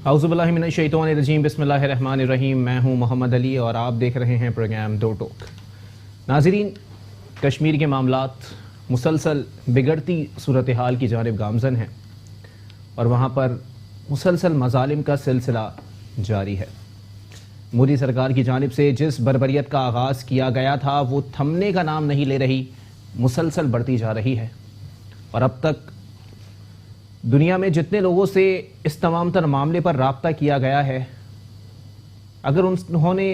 औज़ुबिल्लाहि मिनश्शैतानिर्रजीम बिस्मिल्लाहिर्रहमानिर्रहीम। मैं हूं मोहम्मद अली और आप देख रहे हैं प्रोग्राम दो टोक। नाज़रीन, कश्मीर के मामलात मुसलसल बिगड़ती सूरत हाल की जानिब गामज़न हैं और वहाँ पर मुसलसल मज़ालिम का सिलसिला जारी है। मोदी सरकार की जानिब से जिस बर्बरियत का आगाज़ किया गया था वो थमने का नाम नहीं ले रही, मुसलसल बढ़ती जा रही है। और अब तक दुनिया में जितने लोगों से इस तमाम तर मामले पर राब्ता किया गया है, अगर उन्होंने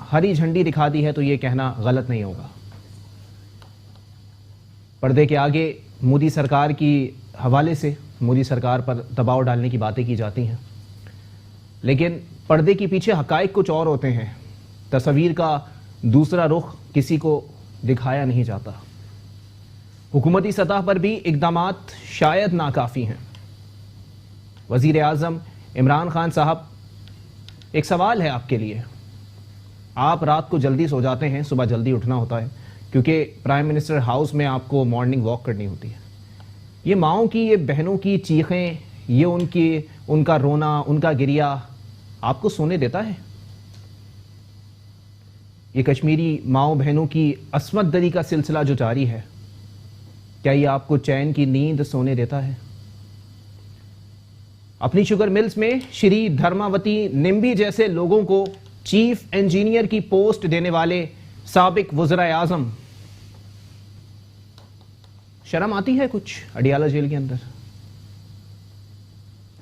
हरी झंडी दिखा दी है तो ये कहना गलत नहीं होगा। पर्दे के आगे मोदी सरकार की हवाले से मोदी सरकार पर दबाव डालने की बातें की जाती हैं, लेकिन पर्दे के पीछे हकाइक कुछ और होते हैं। तस्वीर का दूसरा रुख किसी को दिखाया नहीं जाता। हुकूमती सतह पर भी इक़दामात शायद नाकाफ़ी हैं। वज़ीर आज़म इमरान खान साहब, एक सवाल है आपके लिए। आप रात को जल्दी सो जाते हैं, सुबह जल्दी उठना होता है क्योंकि प्राइम मिनिस्टर हाउस में आपको मॉर्निंग वॉक करनी होती है। ये माओं की, ये बहनों की चीखें, ये उनका रोना, उनका गिरिया आपको सोने देता है? ये कश्मीरी माओं बहनों की अस्मत दरी का सिलसिला जो जारी है, क्या ये आपको चैन की नींद सोने देता है? अपनी शुगर मिल्स में श्री धर्मावती निम्बी जैसे लोगों को चीफ इंजीनियर की पोस्ट देने वाले साबिक वज़ीर आज़म, शर्म आती है कुछ? अडियाला जेल के अंदर,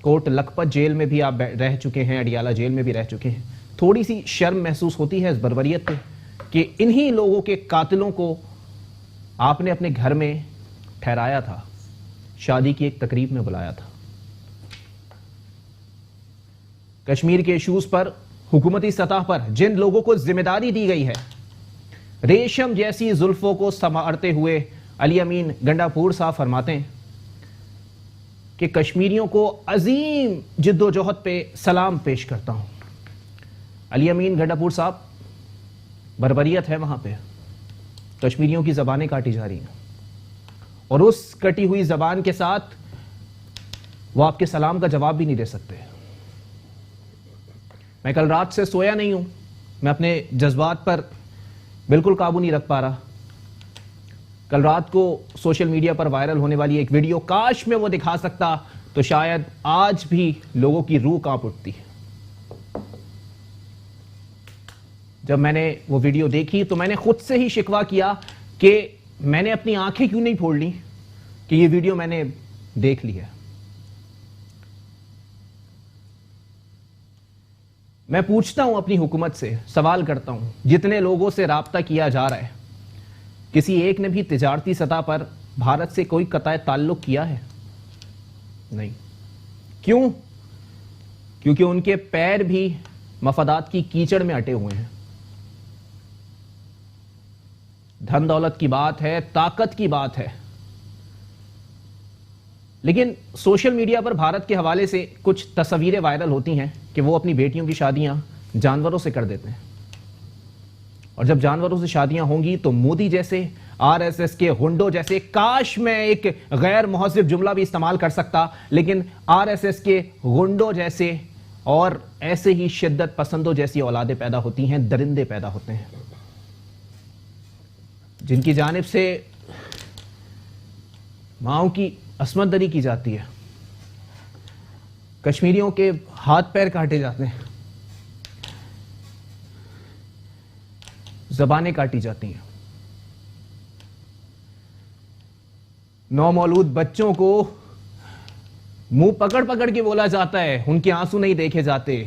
कोट लखपत जेल में भी आप रह चुके हैं, अडियाला जेल में भी रह चुके हैं। थोड़ी सी शर्म महसूस होती है इस बर्बरियत पे कि इन्हीं लोगों के कातिलों को आपने अपने घर में ठहराया था, शादी की एक तकरीब में बुलाया था। कश्मीर के इशूज पर हुकूमती सतह पर जिन लोगों को जिम्मेदारी दी गई है, रेशम जैसी जुल्फों को संवारते हुए अली अमीन गंडापुर साहब फरमाते हैं कि कश्मीरियों को अजीम जिद्दोजहद पे सलाम पेश करता हूं। अली अमीन गंडापुर साहब, बर्बरियत है वहां पे, कश्मीरियों की जबानें काटी जा रही हैं और उस कटी हुई जबान के साथ वो आपके सलाम का जवाब भी नहीं दे सकते। मैं कल रात से सोया नहीं हूं, मैं अपने जज्बात पर बिल्कुल काबू नहीं रख पा रहा। कल रात को सोशल मीडिया पर वायरल होने वाली एक वीडियो, काश मैं वो दिखा सकता तो शायद आज भी लोगों की रूह कांप उठती है। जब मैंने वो वीडियो देखी तो मैंने खुद से ही शिकवा किया कि मैंने अपनी आंखें क्यों नहीं फोड़ ली कि ये वीडियो मैंने देख ली है। मैं पूछता हूं अपनी हुकूमत से, सवाल करता हूं, जितने लोगों से राब्ता किया जा रहा है, किसी एक ने भी तिजारती सतह पर भारत से कोई कतई ताल्लुक किया है? नहीं। क्यों? क्योंकि उनके पैर भी मफादात की कीचड़ में अटे हुए हैं। धन दौलत की बात है, ताकत की बात है, लेकिन सोशल मीडिया पर भारत के हवाले से कुछ तस्वीरें वायरल होती हैं कि वो अपनी बेटियों की शादियां जानवरों से कर देते हैं। और जब जानवरों से शादियां होंगी तो मोदी जैसे, आरएसएस के हुंडो जैसे, काश मैं एक गैर मुहज़्ज़िब जुमला भी इस्तेमाल कर सकता, लेकिन आरएसएस के गुंडों जैसे और ऐसे ही शिद्दत पसंदों जैसी औलादें पैदा होती हैं, दरिंदे पैदा होते हैं, जिनकी जानिब से माओं की अस्मत दरी की जाती है, कश्मीरियों के हाथ पैर काटे जाते हैं, जबानें काटी जाती हैं, नौमौलूद बच्चों को मुंह पकड़ पकड़ के बोला जाता है, उनके आंसू नहीं देखे जाते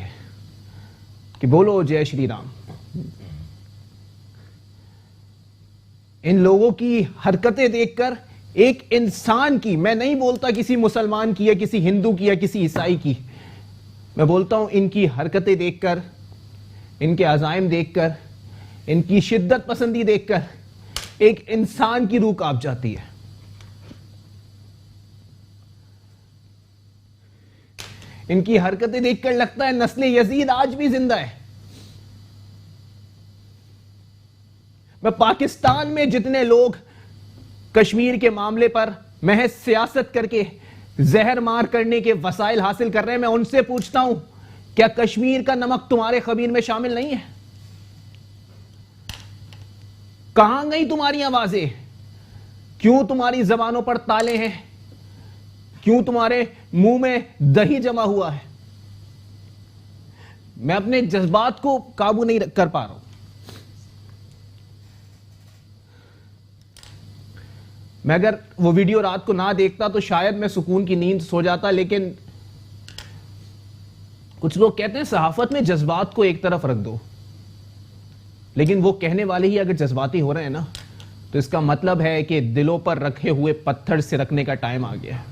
कि बोलो जय श्री राम। इन लोगों की हरकतें देखकर एक इंसान की, मैं नहीं बोलता किसी मुसलमान की या किसी हिंदू की या किसी ईसाई की, मैं बोलता हूं इनकी हरकतें देखकर, इनके अज़ाइम देखकर, इनकी शिद्दत पसंदी देखकर एक इंसान की रूह कांप जाती है। इनकी हरकतें देखकर लगता है नस्ले यजीद आज भी जिंदा है। मैं पाकिस्तान में जितने लोग कश्मीर के मामले पर महज सियासत करके जहर मार करने के वसाइल हासिल कर रहे हैं, मैं उनसे पूछता हूं क्या कश्मीर का नमक तुम्हारे खमीर में शामिल नहीं है? कहां गई तुम्हारी आवाजें? क्यों तुम्हारी जबानों पर ताले हैं? क्यों तुम्हारे मुंह में दही जमा हुआ है? मैं अपने जज्बात को काबू नहीं कर पा रहा हूं। मैं अगर वो वीडियो रात को ना देखता तो शायद मैं सुकून की नींद सो जाता, लेकिन कुछ लोग कहते हैं सहाफत में जज्बात को एक तरफ रख दो, लेकिन वो कहने वाले ही अगर जज्बाती हो रहे हैं ना, तो इसका मतलब है कि दिलों पर रखे हुए पत्थर से रखने का टाइम आ गया है।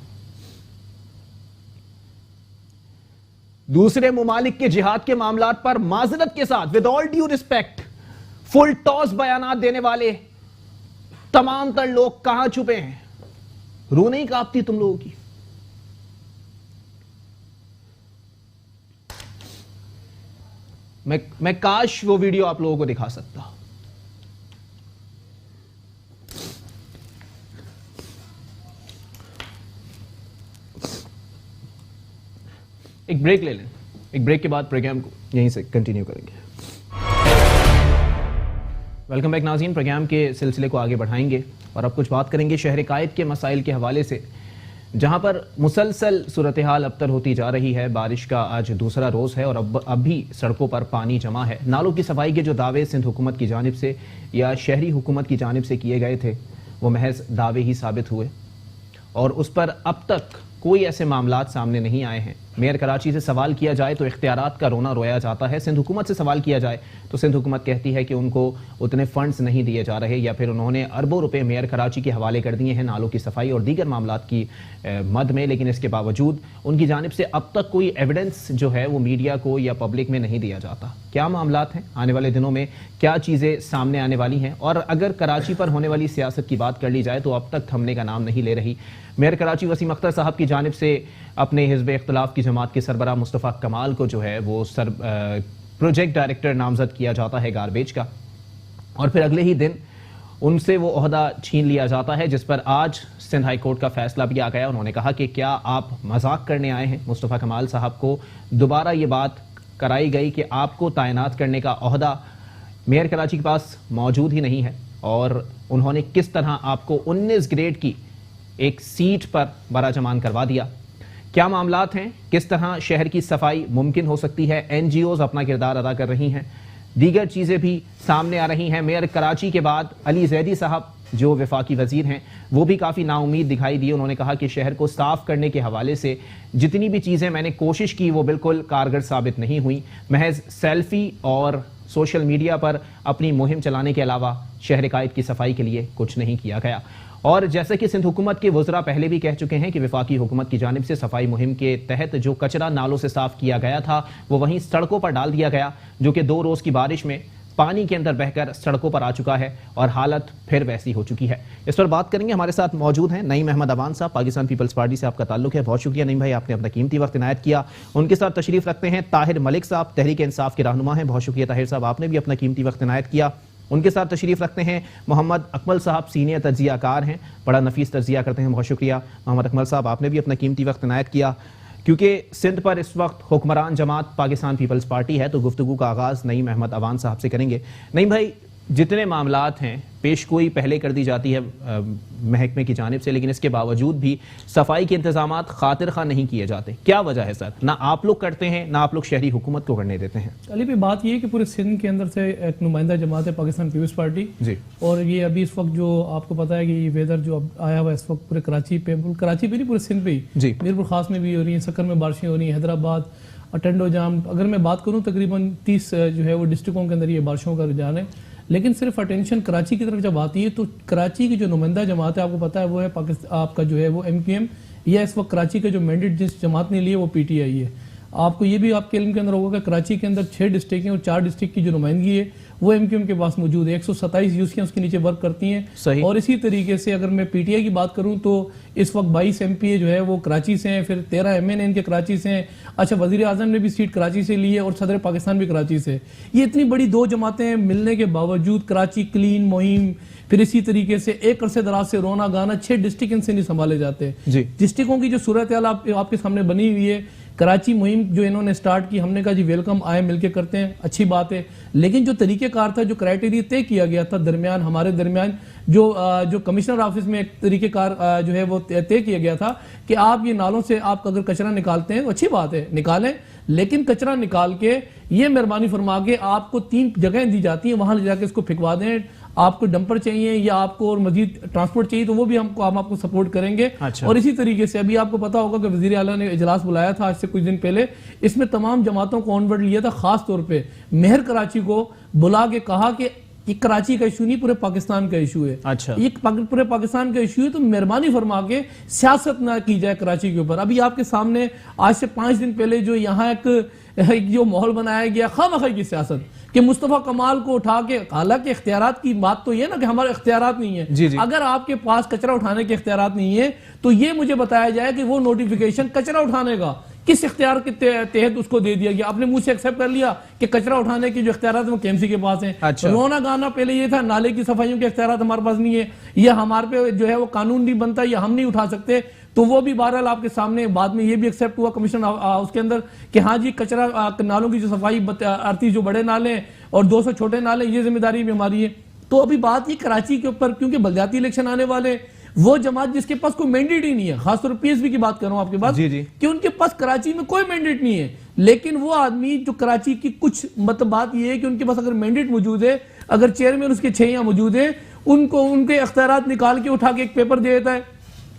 दूसरे मुमालिक के जिहाद के मामलात पर माजरत के साथ, with all due respect, full toss बयानात देने वाले तमाम तर लोग कहां छुपे हैं? रूह नहीं कांपती तुम लोगों की? मैं काश वो वीडियो आप लोगों को दिखा सकता। एक ब्रेक ले लें, एक ब्रेक के बाद प्रोग्राम को यहीं से कंटिन्यू करेंगे। वेलकम बैक नाज़रीन, प्रोग्राम के सिलसिले को आगे बढ़ाएंगे और अब कुछ बात करेंगे शहर कायद के मसाइल के हवाले से, जहां पर मुसलसल सूरत हाल अबतर होती जा रही है। बारिश का आज दूसरा रोज़ है और अब भी सड़कों पर पानी जमा है। नालों की सफाई के जो दावे सिंध हुकूमत की जानिब से या शहरी हुकूमत की जानिब से किए गए थे, वो महज दावे ही साबित हुए और उस पर अब तक कोई ऐसे मामलात सामने नहीं आए हैं। मेयर कराची से सवाल किया जाए तो इख्तियारात का रोना रोया जाता है। सिंध हुकूमत से सवाल किया जाए तो सिंध हुकूमत कहती है कि उनको उतने फंड्स नहीं दिए जा रहे, या फिर उन्होंने अरबों रुपए मेयर कराची के हवाले कर दिए हैं नालों की सफाई और दीगर मामलात की मद में, लेकिन इसके बावजूद उनकी जानिब से अब तक कोई एविडेंस जो है वो मीडिया को या पब्लिक में नहीं दिया जाता। क्या मामलात हैं? आने वाले दिनों में क्या चीज़ें सामने आने वाली हैं? और अगर कराची पर होने वाली सियासत की बात कर ली जाए तो अब तक थमने का नाम नहीं ले रही। मेयर कराची वसीम अख्तर साहब की जानिब से अपने हिज़्ब इख्तिलाफ की जमात के सरबराह मुस्तफ़ा कमाल को जो है वो प्रोजेक्ट डायरेक्टर नामजद किया जाता है गारबेज का, और फिर अगले ही दिन उनसे वो ओहदा छीन लिया जाता है, जिस पर आज सिंध हाई कोर्ट का फैसला भी आ गया। उन्होंने कहा कि क्या आप मजाक करने आए हैं? मुस्तफ़ा कमाल साहब को दोबारा ये बात कराई गई कि आपको तैनात करने का ओहदा मेयर कराची के पास मौजूद ही नहीं है, और उन्होंने किस तरह आपको 19 ग्रेड की एक सीट पर बराजमान करवा दिया। क्या मामलात हैं? किस तरह शहर की सफाई मुमकिन हो सकती है? एनजीओज अपना किरदार अदा कर रही हैं, दीगर चीज़ें भी सामने आ रही हैं। मेयर कराची के बाद अली जैदी साहब जो वफाकी वजीर हैं, वो भी काफ़ी नाउमीद दिखाई दी। उन्होंने कहा कि शहर को साफ करने के हवाले से जितनी भी चीज़ें मैंने कोशिश की वो बिल्कुल कारगर साबित नहीं हुई। महज सेल्फी और सोशल मीडिया पर अपनी मुहिम चलाने के अलावा शहर कायद की सफाई के लिए कुछ नहीं किया गया। और जैसे कि सिंध हुकूमत के वज़रा पहले भी कह चुके हैं कि वफाकी हुकूमत की जानिब से सफाई मुहिम के तहत जो कचरा नालों से साफ किया गया था वो वहीं सड़कों पर डाल दिया गया, जो कि 2 रोज़ की बारिश में पानी के अंदर बहकर सड़कों पर आ चुका है और हालत फिर वैसी हो चुकी है। इस पर बात करेंगे। हमारे साथ मौजूद हैं नईम अहमद अवान साहब, पाकिस्तान पीपल्स पार्टी से आपका ताल्लुक है। बहुत शुक्रिया नईम भाई, आपने अपना कीमती वक्त इनायत किया। उनके साथ तशरीफ रखते हैं ताहिर मलिक साहब, तहरीक इंसाफ के रहनुमा हैं। बहुत शुक्रिया ताहिर साहब, आपने भी अपना कीमती वक्त इनायत किया। उनके साथ तशरीफ रखते हैं मोहम्मद अकमल साहब, सीनियर तज्जियाकार हैं, बड़ा नफीस तज्जिया करते हैं। बहुत शुक्रिया मोहम्मद अकमल साहब, आपने भी अपना कीमती वक्त इनायत किया। क्योंकि सिंध पर इस वक्त हुक्मरान जमात पाकिस्तान पीपल्स पार्टी है, तो गुफ्तगू का आगाज़ नईम अहमद अवान साहब से करेंगे। नईम भाई, जितने मामलात हैं पेशगोई पहले कर दी जाती है महकमे की जानिब से, लेकिन इसके बावजूद भी सफाई के इंतजाम खातिर खा नहीं किए जाते। क्या वजह है सर? ना आप लोग करते हैं, ना आप लोग शहरी हुकूमत को करने देते हैं। अली पे बात ये है कि पूरे सिंध के अंदर से एक नुमाइंदा जमात है पाकिस्तान पीपल्स पार्टी जी, और ये अभी इस वक्त जो आपको पता है कि ये वेदर जो अब आया हुआ है इस वक्त पूरे कराची पे नहीं, पूरे सिंध पे ही जी, मीरपुर खास में भी हो रही है, सक्कर में बारिशें हो रही हैं, हैदराबाद, अटेंडो जाम, अगर मैं बात करूँ तकरीबन 30 जो है वो डिस्ट्रिक्टों के अंदर ये बारिशों का रुझान है। लेकिन सिर्फ अटेंशन कराची की तरफ जब आती है तो कराची की जो नुमाइंदा जमात है आपको पता है वो है पाकिस्तान आपका जो है वो MQM, या इस वक्त कराची का जो मैंडेट जिस जमात ने लिए वो PTI है। आपको ये भी आपके इल्म के अंदर होगा कि कराची के अंदर 6 डिस्ट्रिक्ट हैं और 4 डिस्ट्रिक्ट की जो नुमाइंदगी है वो MQM के पास मौजूद है। 127 यूसियाँ उसके नीचे वर्क करती हैं। और इसी तरीके से अगर मैं PTI की बात करूं तो इस वक्त 22 MPA जो है वो कराची से हैं, फिर 13 MN इनके कराची से हैं। अच्छा, वजीर आजम ने भी सीट कराची से ली है और सदर पाकिस्तान भी कराची से। ये इतनी बड़ी 2 जमातें मिलने के बावजूद कराची क्लीन मुहिम, फिर इसी तरीके से एक अरसे दराज से रोना गाना 6 डिस्ट्रिक्ट इनसे नहीं संभाले जाते। डिस्ट्रिक्टों की जो सूरत हाल आपके सामने बनी हुई है कराची मुहिम जो इन्होंने स्टार्ट की, हमने कहा जी वेलकम, आए मिलके करते हैं, अच्छी बात है। लेकिन जो तरीक़ेकार था, जो क्राइटेरिया तय किया गया था दरमियान हमारे दरमियान, जो कमिश्नर ऑफिस में एक तरीक़ेकार जो है वो तय किया गया था कि आप ये नालों से आप अगर कचरा निकालते हैं तो अच्छी बात है, निकालें, लेकिन कचरा निकाल के ये मेहरबानी फरमा के आपको 3 जगहें दी जाती हैं, वहां ले जाके इसको फिकवा दें। आपको डंपर चाहिए या आपको और मजीद ट्रांसपोर्ट चाहिए तो वो भी हम आपको सपोर्ट करेंगे। अच्छा। और इसी तरीके से अभी आपको पता होगा कि वज़ीर आला ने इजलास बुलाया था आज से कुछ दिन पहले, इसमें तमाम जमातों को ऑनवर्ड लिया था, खास तौर पे मेहर कराची को बुला के कहा कि ये कराची का इशू नहीं, पूरे पाकिस्तान का इशू है। अच्छा। ये पूरे पाकिस्तान का इशू है, तो मेहरबानी फरमा के सियासत ना की जाए कराची के ऊपर। अभी आपके सामने आज से 5 दिन पहले जो यहाँ एक जो माहौल बनाया गया खामखा की सियासत कि मुस्तफ़ा कमाल को उठा के, हालांकि इख्तियारात की बात तो ये ना कि हमारे इख्तियारात नहीं है, जी जी। अगर आपके पास कचरा उठाने के इख्तियारात नहीं है तो ये मुझे बताया जाए कि वो नोटिफिकेशन कचरा उठाने का किस इख्तियार के तहत उसको दे दिया गया। आपने मुंह से एक्सेप्ट कर लिया कि कचरा उठाने के जो इख्तियारात वो केएमसी के पास हैं। अच्छा। रोना गाना पहले ये था नाले की सफाइयों के इख्तियारात हमारे पास नहीं है, या हमारे पे जो है वो कानून नहीं बनता, या हम नहीं उठा सकते, तो वो भी बहरहाल आपके सामने बाद में ये भी एक्सेप्ट हुआ कमीशन उसके अंदर कि हाँ जी कचरा नालों की जो सफाई 38 जो बड़े नाले हैं और 200 छोटे नाले, ये जिम्मेदारी भी हमारी है। तो अभी बात ये कराची के ऊपर, क्योंकि बलदियाती इलेक्शन आने वाले, वो जमात जिसके पास कोई मैंडेट ही नहीं है, खासतौर पर पीएसबी की बात कर रहा हूं आपके पास, जी जी। कि उनके पास कराची में कोई मैंडेट नहीं है, लेकिन वो आदमी जो कराची की कुछ मतलब बात ये है कि उनके पास अगर मैंडेट मौजूद है, अगर चेयरमैन उसके 6 यहाँ मौजूद है, उनको उनके इख्तियारात निकाल के उठा के एक पेपर दे देता है,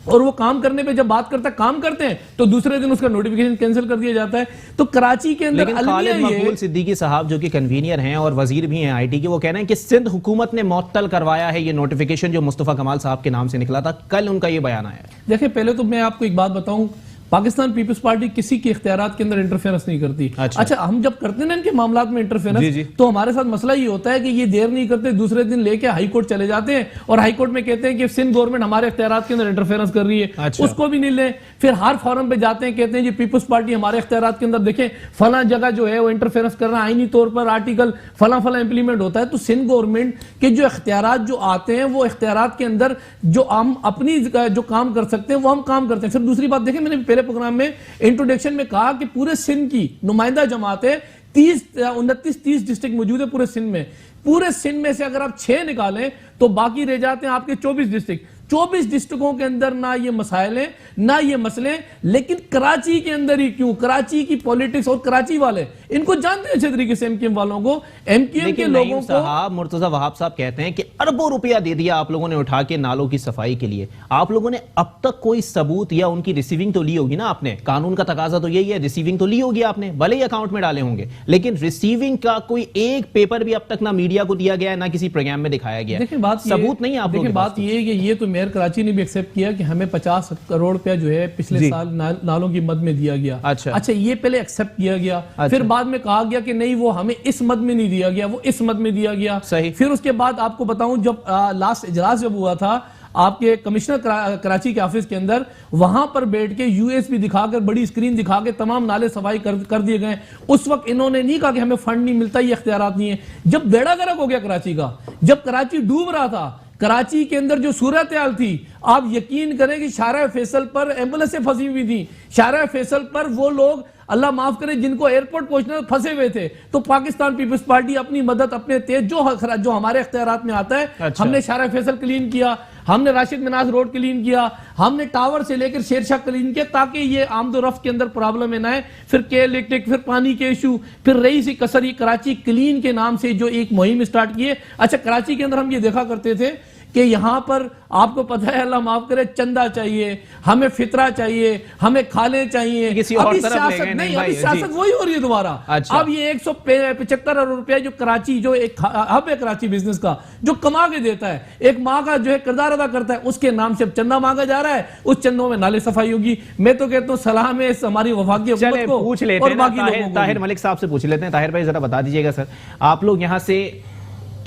और वो काम करने पे जब बात करता है, काम करते हैं तो दूसरे दिन उसका नोटिफिकेशन कैंसिल कर दिया जाता है। तो कराची के अंदर खालिद मकबूल सिद्दीकी साहब जो कि कन्वीनियर हैं और वजीर भी हैं आईटी के, वो कह रहे हैं कि सिंध हुकूमत ने मुअत्तल करवाया है ये नोटिफिकेशन जो मुस्तफा कमाल साहब के नाम से निकला था। कल उनका ये बयान आया है। देखिए, पहले तो मैं आपको एक बात बताऊं, पाकिस्तान पीपल्स पार्टी किसी के इख्तियारात के अंदर इंटरफेरेंस नहीं करती। अच्छा, हम जब करते हैं ना इनके मामलात में इंटरफेरेंस, तो हमारे साथ मसला ये होता है कि ये देर नहीं करते, दूसरे दिन लेके हाई कोर्ट चले जाते हैं और हाई कोर्ट में कहते हैं कि सिंध गवर्नमेंट हमारे इख्तियारात के अंदर इंटरफेरेंस कर रही है। अच्छा। उसको भी नहीं ले, फिर हर फॉरम पे जाते हैं, कहते हैं जी पीपल्स पार्टी हमारे इख्तियारात के अंदर देखें फला जगह जो है वो इंटरफेरेंस कर रहा है, आईनी तौर पर आर्टिकल फला फला इंप्लीमेंट होता है। तो सिंध गवर्नमेंट के जो इख्तियारात जो आते हैं, वो इख्तियारात के अंदर जो हम अपनी जो काम कर सकते हैं वो हम काम करते हैं। फिर दूसरी बात देखें, मैंने पहले प्रोग्राम में इंट्रोडक्शन में कहा कि पूरे सिंध की नुमाइंदा जमात है, 29-30 डिस्ट्रिक्ट मौजूद है पूरे सिंध में। पूरे सिंध में से अगर आप 6 निकालें तो बाकी रह जाते हैं आपके 24 डिस्ट्रिक्ट। 24 डिस्ट्रिक्टों के अंदर ना ये मसाइल हैं, ना ये मसले, लेकिन कराची के अंदर ही क्यों? कराची की पॉलिटिक्स और कराची वाले इनको जानते हैं अच्छे तरीके से, एमक्यूएम वालों को, एमक्यूएम के लोगों को। मुर्तजा वहाब साहब कहते हैं कि अरबों रुपया दे दिया आप लोगों ने उठा के नालों की सफाई के लिए। आप लोगों ने अब तक कोई सबूत या उनकी रिसीविंग तो ली होगी ना आपने? कानून का तकाजा तो यही है, रिसीविंग तो ली होगी आपने, भले ही अकाउंट में डाले होंगे, लेकिन रिसीविंग का कोई एक पेपर भी अब तक ना मीडिया को दिया गया है, ना किसी प्रोग्राम में दिखाया गया है। बात सबूत नहीं है आप लोगों के पास। बात ये है कि ये तो मेयर कराची ने भी एक्सेप्ट किया कि हमें 50 करोड़ रुपया जो है पिछले साल नालों की मद में दिया गया। अच्छा, ये पहले एक्सेप्ट किया गया। अच्छा। फिर बाद में कहा गया कि नहीं वो हमें इस मद में नहीं दिया गया, वो इस मद में दिया गया। सही। फिर उसके बाद आपको बताऊं, जब लास्ट इजलास जब हुआ था आपके कमिश्नर कराची के ऑफिस के अंदर, वहां पर बैठ के यूएसबी दिखाकर, बड़ी स्क्रीन दिखा के तमाम नाले सफाई कर दिए गए। उस वक्त इन्होंने नहीं कहा कि हमें फंड नहीं मिलता, ये इख्तियारात नहीं है। जब बेड़ा गर्क हो गया कराची का, जब कराची डूब रहा था, कराची के अंदर जो सूरत हाल थी, आप यकीन करें कि शाहराह फैसल पर एम्बुलेंसें फंसी हुई थी। शाहराह फैसल पर वो लोग, अल्लाह माफ करे, जिनको एयरपोर्ट पहुंचना फंसे हुए थे। तो पाकिस्तान पीपल्स पार्टी अपनी मदद, अपने तेज जो हमारे इख्तियारात में आता है। अच्छा। हमने शाहराह फैसल क्लीन किया, हमने राशिद मिनाज रोड क्लीन किया, हमने टावर से लेकर शेरशाह क्लीन किया, ताकि ये आमदोरफ्त के अंदर प्रॉब्लम है ना है। फिर के इलेक्ट्रिक, फिर पानी के इशू, फिर रही सी कसरी कराची क्लीन के नाम से जो एक मुहिम स्टार्ट की है। अच्छा, कराची के अंदर हम ये देखा करते थे कि यहां पर आपको पता है, अल्लाह माफ करे, चंदा चाहिए, हमें फितरा चाहिए, हमें खाले चाहिए। अभी सियासत नहीं, अभी सियासत वही हो रही है दोबारा। अच्छा। अब ये 175 अरब रुपए जो कराची, जो एक हब है कराची बिजनेस का, जो कमा के देता है, एक माँ का जो है किरदार अदा करता है, उसके नाम से अब चंदा मांगा जा रहा है। उस चंदों में नाले सफाई होगी। मैं तो कहता हूँ सलाह में हमारी वफाकी हुकूमत को पूछ लेते हैं, ताहिर मलिक साहब से पूछ लेते हैं। ताहिर भाई जरा बता दीजिएगा सर, आप लोग यहाँ से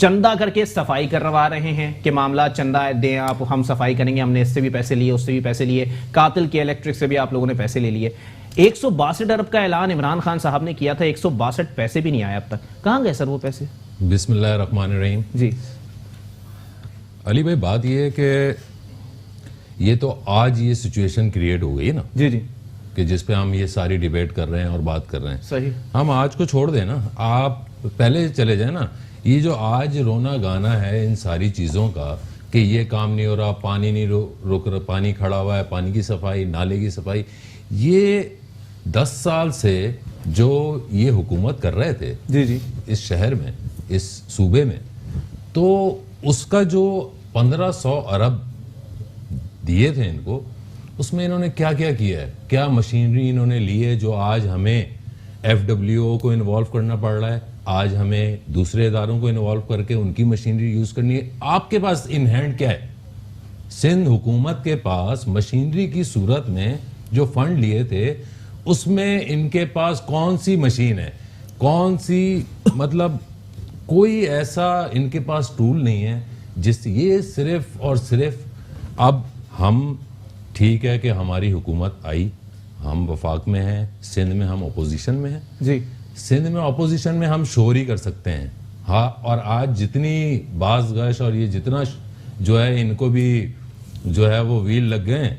चंदा करके सफाई करवा रहे हैं कि मामला चंदा दें आप, हम सफाई करेंगे, हमने इससे भी पैसे लिए, उससे भी पैसे लिए, कातिल के इलेक्ट्रिक से भी आप लोगों ने पैसे ले लिए। 162 अरब का ऐलान इमरान खान साहब ने किया था, 162 पैसे भी नहीं आए अब तक। कहां गए सर वो पैसे? बिस्मिल्लाहिर्रहमानिर्रहीम। जी अली भाई, बात ये है कि ये तो आज ये सिचुएशन क्रिएट हो गई है ना। जी जी। कि जिस पे हम ये सारी डिबेट कर रहे हैं और बात कर रहे हैं। सही। हम आज को छोड़ दें ना, आप पहले चले जाए ना। ये जो आज रोना गाना है इन सारी चीज़ों का कि ये काम नहीं हो रहा, पानी नहीं रुक रहा, पानी खड़ा हुआ है, पानी की सफाई, नाले की सफाई, ये 10 साल से जो ये हुकूमत कर रहे थे जी जी इस शहर में, इस सूबे में, तो उसका जो 1500 अरब दिए थे इनको, उसमें इन्होंने क्या क्या किया है, क्या मशीनरी इन्होंने ली है जो आज हमें FWO को इन्वॉल्व करना पड़ रहा है, आज हमें दूसरे इदारों को इन्वॉल्व करके उनकी मशीनरी यूज करनी है। आपके पास इन हैंड क्या है? सिंध हुकूमत के पास मशीनरी की सूरत में जो फंड लिए थे उसमें इनके पास कौन सी मशीन है, कौन सी, मतलब कोई ऐसा इनके पास टूल नहीं है जिससे ये सिर्फ और सिर्फ, अब हम ठीक है कि हमारी हुकूमत आई, हम वफाक में हैं, सिंध में हम अपोजिशन में हैं जी, सिंध में अपोजिशन में हम शोर ही कर सकते हैं। हाँ, और आज जितनी बाज़गश और ये जितना जो है इनको भी जो है वो व्हील लग गए हैं,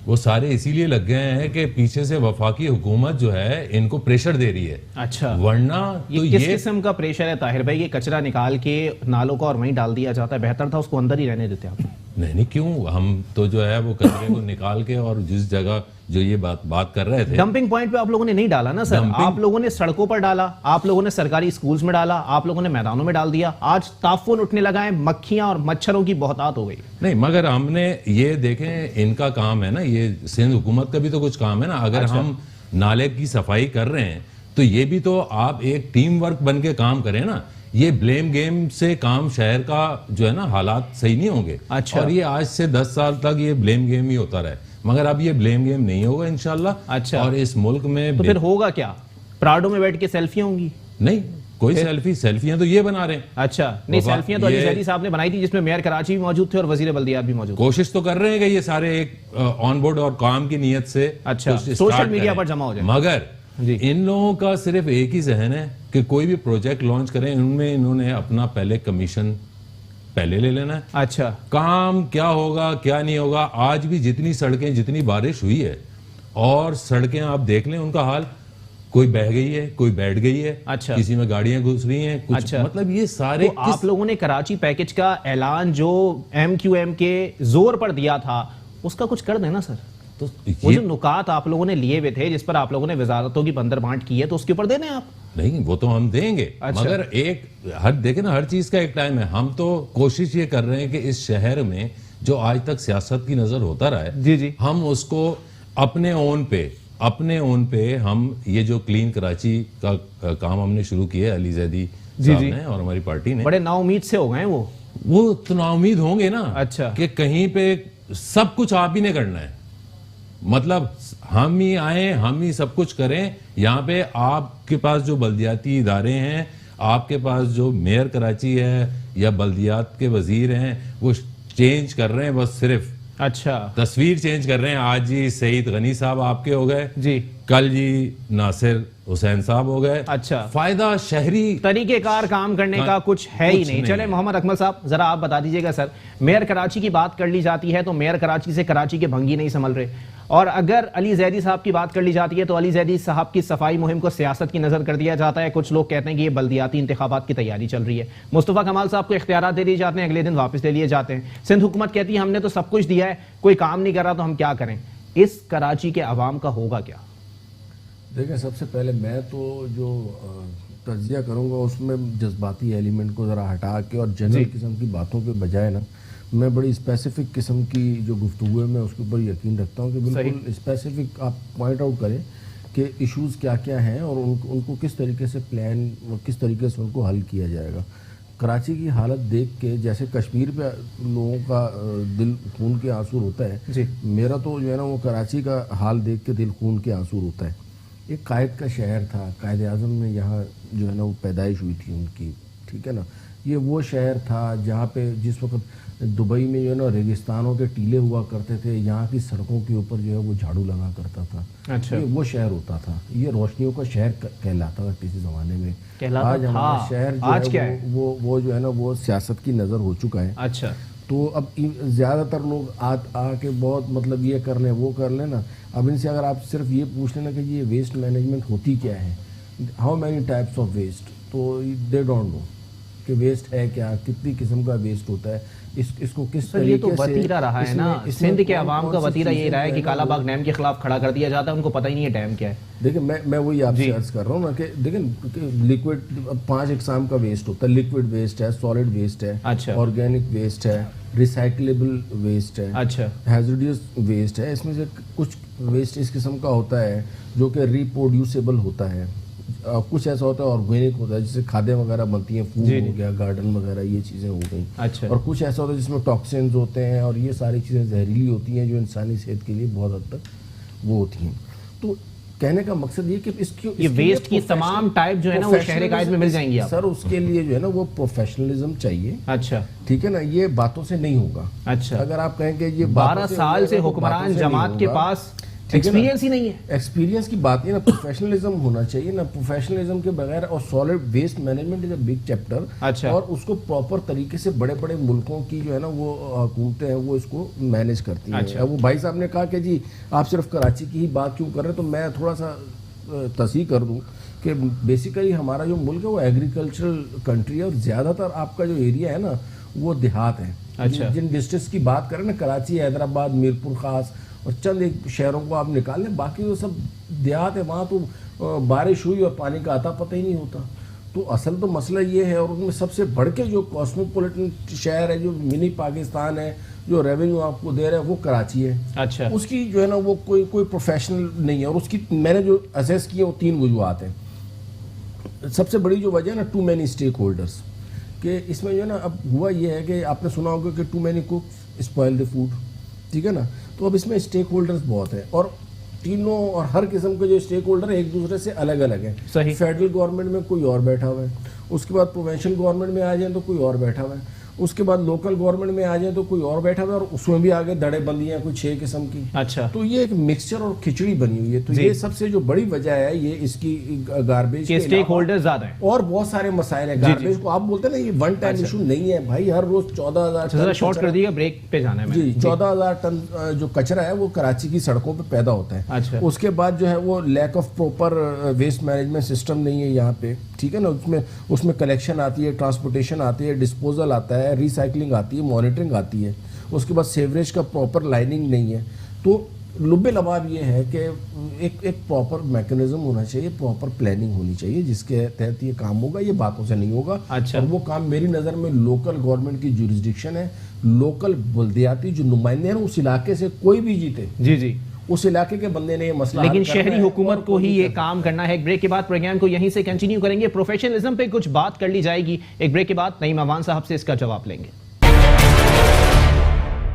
वो सारे इसीलिए लग गए हैं कि पीछे से वफाकी हुकूमत जो है इनको प्रेशर दे रही है। अच्छा, वरना तो ये किस किस्म का प्रेशर है ताहिर भाई? ये कचरा निकाल के नालों का और वहीं डाल दिया जाता है, बेहतर था उसको अंदर ही रहने देते आप। नहीं, क्यों, हम तो जो है वो कचरे को निकाल के, और जिस जगह जो ये बात कर रहे थे, डंपिंग पॉइंट पे आप लोगों ने नहीं डाला ना सर, आप लोगों ने सड़कों पर डाला, आप लोगों ने सरकारी स्कूल्स में डाला, आप लोगों ने मैदानों में डाल दिया। आज ताफून उठने लगा है, मक्खियां और मच्छरों की बहुतात हो गई। नहीं, मगर हमने ये देखें, इनका काम है ना, ये सिंध हुकूमत का भी तो कुछ काम है ना। अगर हम नाले की सफाई कर रहे हैं तो ये भी तो आप एक टीम वर्क बन के काम करें ना। ये ब्लेम गेम से काम शहर का जो है ना हालात सही नहीं होंगे। अच्छा। और ये आज से 10 साल तक ये ब्लेम गेम ही होता रहे, मगर अब ये ब्लेम गेम नहीं होगा इंशाल्लाह। अच्छा। और इस मुल्क में तो फिर होगा क्या? प्राडो में बैठ के सेल्फियां होंगी? नहीं, कोई सेल्फियां तो ये बना रहे हैं। अच्छा, नहीं, सेल्फियां तो अली ये जैदी साहब ने बनाई थी जिसमें मेयर कराची भी मौजूद थे और वजीर बल्दियात भी मौजूद थे। कोशिश तो कर रहे हैं कि ये सारे एक ऑन बोर्ड और काम की नीयत से अच्छा, कुछ सोशल start मीडिया करें। पर जमा हो जाए। मगर जी। इन लोगों का सिर्फ एक ही जहन है कि कोई भी प्रोजेक्ट लॉन्च करें, उनमें इन्होंने अपना पहले कमीशन पहले ले लेना है। अच्छा, काम क्या होगा क्या नहीं होगा। आज भी जितनी सड़कें, जितनी बारिश हुई है, और सड़कें आप देख लें उनका हाल, कोई बह गई है, कोई बैठ गई है। अच्छा। किसी में गाड़ियां घुस रही हैं कुछ। अच्छा। मतलब ये सारे तो आप लोगों ने कराची पैकेज का ऐलान जो MQM के जोर पर दिया था उसका कुछ कर देना सर। तो वो ये जो नुकात आप लोगों ने लिए हुए थे, जिस पर आप लोगों ने वजारतों की बंदर बांट की है, तो उसके ऊपर देने आप। नहीं, वो तो हम देंगे। अच्छा। मगर एक हर देखे ना, हर चीज का एक टाइम है। हम तो कोशिश ये कर रहे हैं कि इस शहर में जो आज तक सियासत की नजर होता रहा है, जी जी, हम उसको अपने ओन पे हम ये जो क्लीन कराची का काम हमने शुरू किया है अली जैदी साहब ने और हमारी पार्टी ने। बड़े नाउमीद से हो गए वो तो नाउमीद होंगे ना। अच्छा। कि कहीं पे सब कुछ आप ही ने करना है, मतलब हम ही आए, हम ही सब कुछ करें। यहाँ पे आपके पास जो बल्दियाती इदारे हैं, आपके पास जो मेयर कराची है या बल्दियात के वजीर हैं, वो चेंज कर रहे हैं, बस सिर्फ अच्छा, तस्वीर चेंज कर रहे हैं। आज जी सईद गनी साहब आपके हो गए जी, कल जी नासिर हुसैन साहब हो गए। अच्छा, फायदा शहरी तरीकेकार काम करने का कुछ है ही नहीं। चले मोहम्मद अकमल साहब, जरा आप बता दीजिएगा सर, मेयर कराची की बात कर ली जाती है तो मेयर कराची से कराची के भंगी नहीं संभल रहे, और अगर अली जैदी साहब की बात कर ली जाती है तो अली जैदी साहब की सफाई मुहिम को सियासत की नजर कर दिया जाता है। कुछ लोग कहते हैं कि ये बल्दियाती इंतखाबात की तैयारी चल रही है। मुस्तफा कमाल साहब को इख्तियारात दे दिए जाते हैं, अगले दिन वापस ले लिए जाते हैं। सिंध हुकूमत कहती है हमने तो सब कुछ दिया है, कोई काम नहीं कर रहा तो हम क्या करें। इस कराची के अवाम का होगा क्या? देखें, सबसे पहले मैं तो जो तज्जिया करूँगा उसमें जज्बाती एलिमेंट को ज़रा हटा के और जनरल किस्म की बातों के बजाय ना, मैं बड़ी स्पेसिफिक किस्म की जो गुफ्तगू है मैं उसके ऊपर यकीन रखता हूँ कि बिल्कुल स्पेसिफिक आप पॉइंट आउट करें कि इश्यूज़ क्या क्या हैं और उनको किस तरीके से प्लान और किस तरीके से उनको हल किया जाएगा। कराची की हालत देख के जैसे कश्मीर पे लोगों का दिल खून के आंसू होता है जी, मेरा तो जो है ना वो कराची का हाल देख के दिल खून के आंसू होता है। एक कायद का शहर था, कायद आज़म में यहाँ जो है ना वो पैदाइश हुई थी उनकी, ठीक है ना। ये वो शहर था जहाँ पे जिस वक्त दुबई में जो है ना रेगिस्तानों के टीले हुआ करते थे, यहाँ की सड़कों के ऊपर जो है वो झाड़ू लगा करता था। अच्छा, ये वो शहर होता था, ये रोशनियों का शहर कहलाता था किसी ज़माने में। कहलाता आज हमारा था। शहर आज जो क्या है वो जो है ना वो सियासत की नज़र हो चुका है। अच्छा, तो अब ज़्यादातर लोग आके बहुत मतलब ये कर लें वो कर लें ना। अब इनसे अगर आप सिर्फ ये पूछ लेना कि ये वेस्ट मैनेजमेंट होती क्या है, how many types of waste, तो दे डोंट नो कि वेस्ट है क्या, कितनी किस्म का वेस्ट होता है, इसको किस सर ये तो तरीके से वतीरा रहा है ना, सिंध के अवाम का वतीरा ये रहा है कि काला बाग डैम के खिलाफ खड़ा कर दिया जाता है, उनको पता ही नहीं है डैम क्या है। देखिए मैं वही आपसे अर्ज कर रहा हूँ ना कि देखिए लिक्विड 5 इकसाम का वेस्ट होता है, लिक्विड वेस्ट है, सॉलिड वेस्ट है, अच्छा, ऑर्गेनिक वेस्ट है, रिसाइकलेबल वेस्ट है, अच्छा, हैजर्डियस वेस्ट है। इसमें से कुछ वेस्ट इस किस्म का होता है जो कि रिप्रोड्यूसेबल होता है, कुछ ऐसा होता है ऑर्गेनिक होता है जिससे खादें वगैरह बनती हैं, फूड हो गया, गार्डन वगैरह ये चीज़ें हो गई। अच्छा, और कुछ ऐसा होता है जिसमें टॉक्सिन्स होते हैं और ये सारी चीज़ें जहरीली होती हैं जो इंसानी सेहत के लिए बहुत हद तक वो होती हैं। तो कहने का मकसद ये कि ये वेस्ट की तमाम टाइप जो है ना वो शहर कायद में मिल जाएंगी आप। सर उसके लिए जो है ना वो प्रोफेशनलिज्म चाहिए। अच्छा, ठीक है ना, ये बातों से नहीं होगा। अच्छा, अगर आप कहें कि ये 12 साल से हुक्मरान जमात के पास एक्सपीरियंस ही नहीं है। एक्सपीरियंस की बात नहीं ना, प्रोफेशनलिज्म होना चाहिए ना, प्रोफेशनलिज्म के बगैर। और solid waste management is a big chapter. अच्छा, और उसको प्रॉपर तरीके से बड़े बड़े मुल्कों की जो है ना वो हुकूमतें हैं वो इसको मैनेज करती हैं। अच्छा, वो भाई साहब ने कहा कि जी आप सिर्फ कराची की ही बात क्यों कर रहे हैं, तो मैं थोड़ा सा तस्हीह कर दूं कि बेसिकली हमारा जो मुल्क है वो एग्रीकल्चरल कंट्री है और ज़्यादातर आपका जो एरिया है ना वो देहात है। अच्छा, जिन डिस्ट्रिक्ट्स की बात करें ना, कराची, हैदराबाद, मीरपुर खास और चंद एक शहरों को आप निकाल लें, बाकी तो सब देहात है। वहाँ तो बारिश हुई और पानी का आता पता ही नहीं होता। तो असल तो मसला ये है, और उनमें सबसे बढ़ के जो कॉस्मोपॉलिटन शहर है, जो मिनी पाकिस्तान है, जो रेवेन्यू आपको दे रहा है वो कराची है। अच्छा, उसकी जो है ना वो कोई प्रोफेशनल नहीं है। और उसकी मैंने जो असेस किए वो 3 वजूहत हैं। सबसे बड़ी जो वजह है ना, टू मैनी स्टेक होल्डर्स के इसमें जो है ना, अब हुआ ये है कि आपने सुना होगा कि too many cook spoil the food, ठीक है ना। तो अब इसमें स्टेक होल्डर्स बहुत हैं और तीनों और हर किस्म के जो स्टेक होल्डर एक दूसरे से अलग अलग हैं। सही। फेडरल गवर्नमेंट में कोई और बैठा हुआ है, उसके बाद प्रोविंशियल गवर्नमेंट में आ जाए तो कोई और बैठा हुआ है, उसके बाद लोकल गवर्नमेंट में आ जाए तो कोई और बैठा हुआ है, और उसमें भी आगे दड़े बंदियां कुछ 6 किस्म की। अच्छा, तो ये एक मिक्सचर और खिचड़ी बनी हुई है। तो ये सबसे जो बड़ी वजह है ये इसकी गार्बेज के स्टेक होल्डर ज्यादा है और बहुत सारे मसाइल हैं। गार्बेज को आप बोलते हैं ना ये वन टाइम इशू नहीं है भाई, हर रोज 14,000 जरा शॉर्ट कर दिया, ब्रेक पे जाना है जी 14,000 टन जो कचरा है वो कराची की सड़कों पे पैदा होता है। अच्छा, उसके बाद जो है वो lack of proper waste management system नहीं है यहाँ पे, ठीक है ना। उसमें कलेक्शन आती है, ट्रांसपोर्टेशन आती है, डिस्पोजल आता है, रिसाइकलिंग आती है, मॉनिटरिंग आती है, उसके बाद सेवरेज का प्रॉपर लाइनिंग नहीं है। तो लुब्बे लबाब ये है कि एक प्रॉपर मैकेनिज्म होना चाहिए, प्रॉपर प्लानिंग होनी चाहिए जिसके तहत ये काम होगा, ये बातों से नहीं होगा। अच्छा, और वो काम मेरी नज़र में लोकल गवर्नमेंट की जुरिस्डिक्शन है। लोकल बल्दियाती जो नुमाइंदे हैं उस इलाके से कोई भी जीते, जी जी, उस इलाके के बंदे ने ये मसला लेकिन हल करना शहरी है हुकूमत और को ही कोई ये नहीं काम करना है। एक ब्रेक के बाद प्रोग्राम को यहीं से कंटिन्यू करेंगे। प्रोफेशनलिज्म पे कुछ बात कर ली जाएगी। एक ब्रेक के बाद नईम अवान साहब से इसका जवाब लेंगे।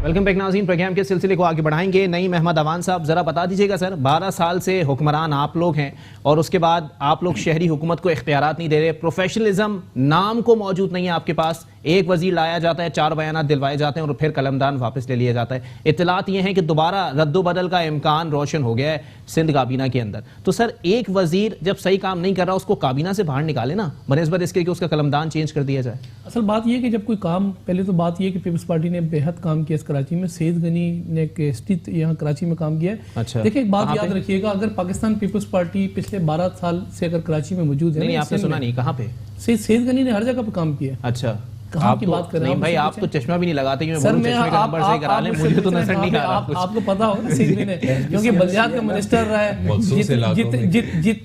वेलकम बैक नाज़रीन, प्रोग्राम के सिलसिले को आगे बढ़ाएंगे। नईम अहमद अवान साहब, ज़रा बता दीजिएगा सर, 12 साल से हुक्मरान आप लोग हैं और उसके बाद आप लोग शहरी हुकूमत को इख्तियारात नहीं दे रहे, प्रोफेशनलिज्म नाम को मौजूद नहीं है आपके पास। एक वजीर लाया जाता है, 4 बयानात दिलवाए जाते हैं और फिर कलमदान वापस ले लिया जाता है। इत्तलात ये हैं कि दोबारा रद्दोबदल का इम्कान रोशन हो गया है सिंध काबीना के अंदर। तो सर एक वजीर जब सही काम नहीं कर रहा उसको काबीना से बाहर निकाले ना, बनस्बत इसके कि उसका कलमदान चेंज कर दिया जाए। असल बात यह है कि जब कोई काम, पहले तो बात यह है कि पीपल्स पार्टी ने बेहद काम किया इस कराची में। सैयद गनी ने स्थित यहाँ कराची में काम किया है। अच्छा, देखिए एक बात याद रखिएगा, अगर पाकिस्तान पीपल्स पार्टी पिछले 12 साल से अगर कराची में मौजूद है, नहीं आपने सुना नहीं, कहाँ पे? सैयद गनी ने हर जगह पर काम किया। अच्छा, कहाँ की बात कर रहे हैं नहीं भाई, आप तो चश्मा भी नहीं लगाते कि मैं सर, बोलूं मैं चश्मे का नंबर सही करा लें, मुझे तो नजर नहीं आ रहा कुछ। आपको पता होगा सीधी ने, क्योंकि बल्दियात का मिनिस्टर रहा है,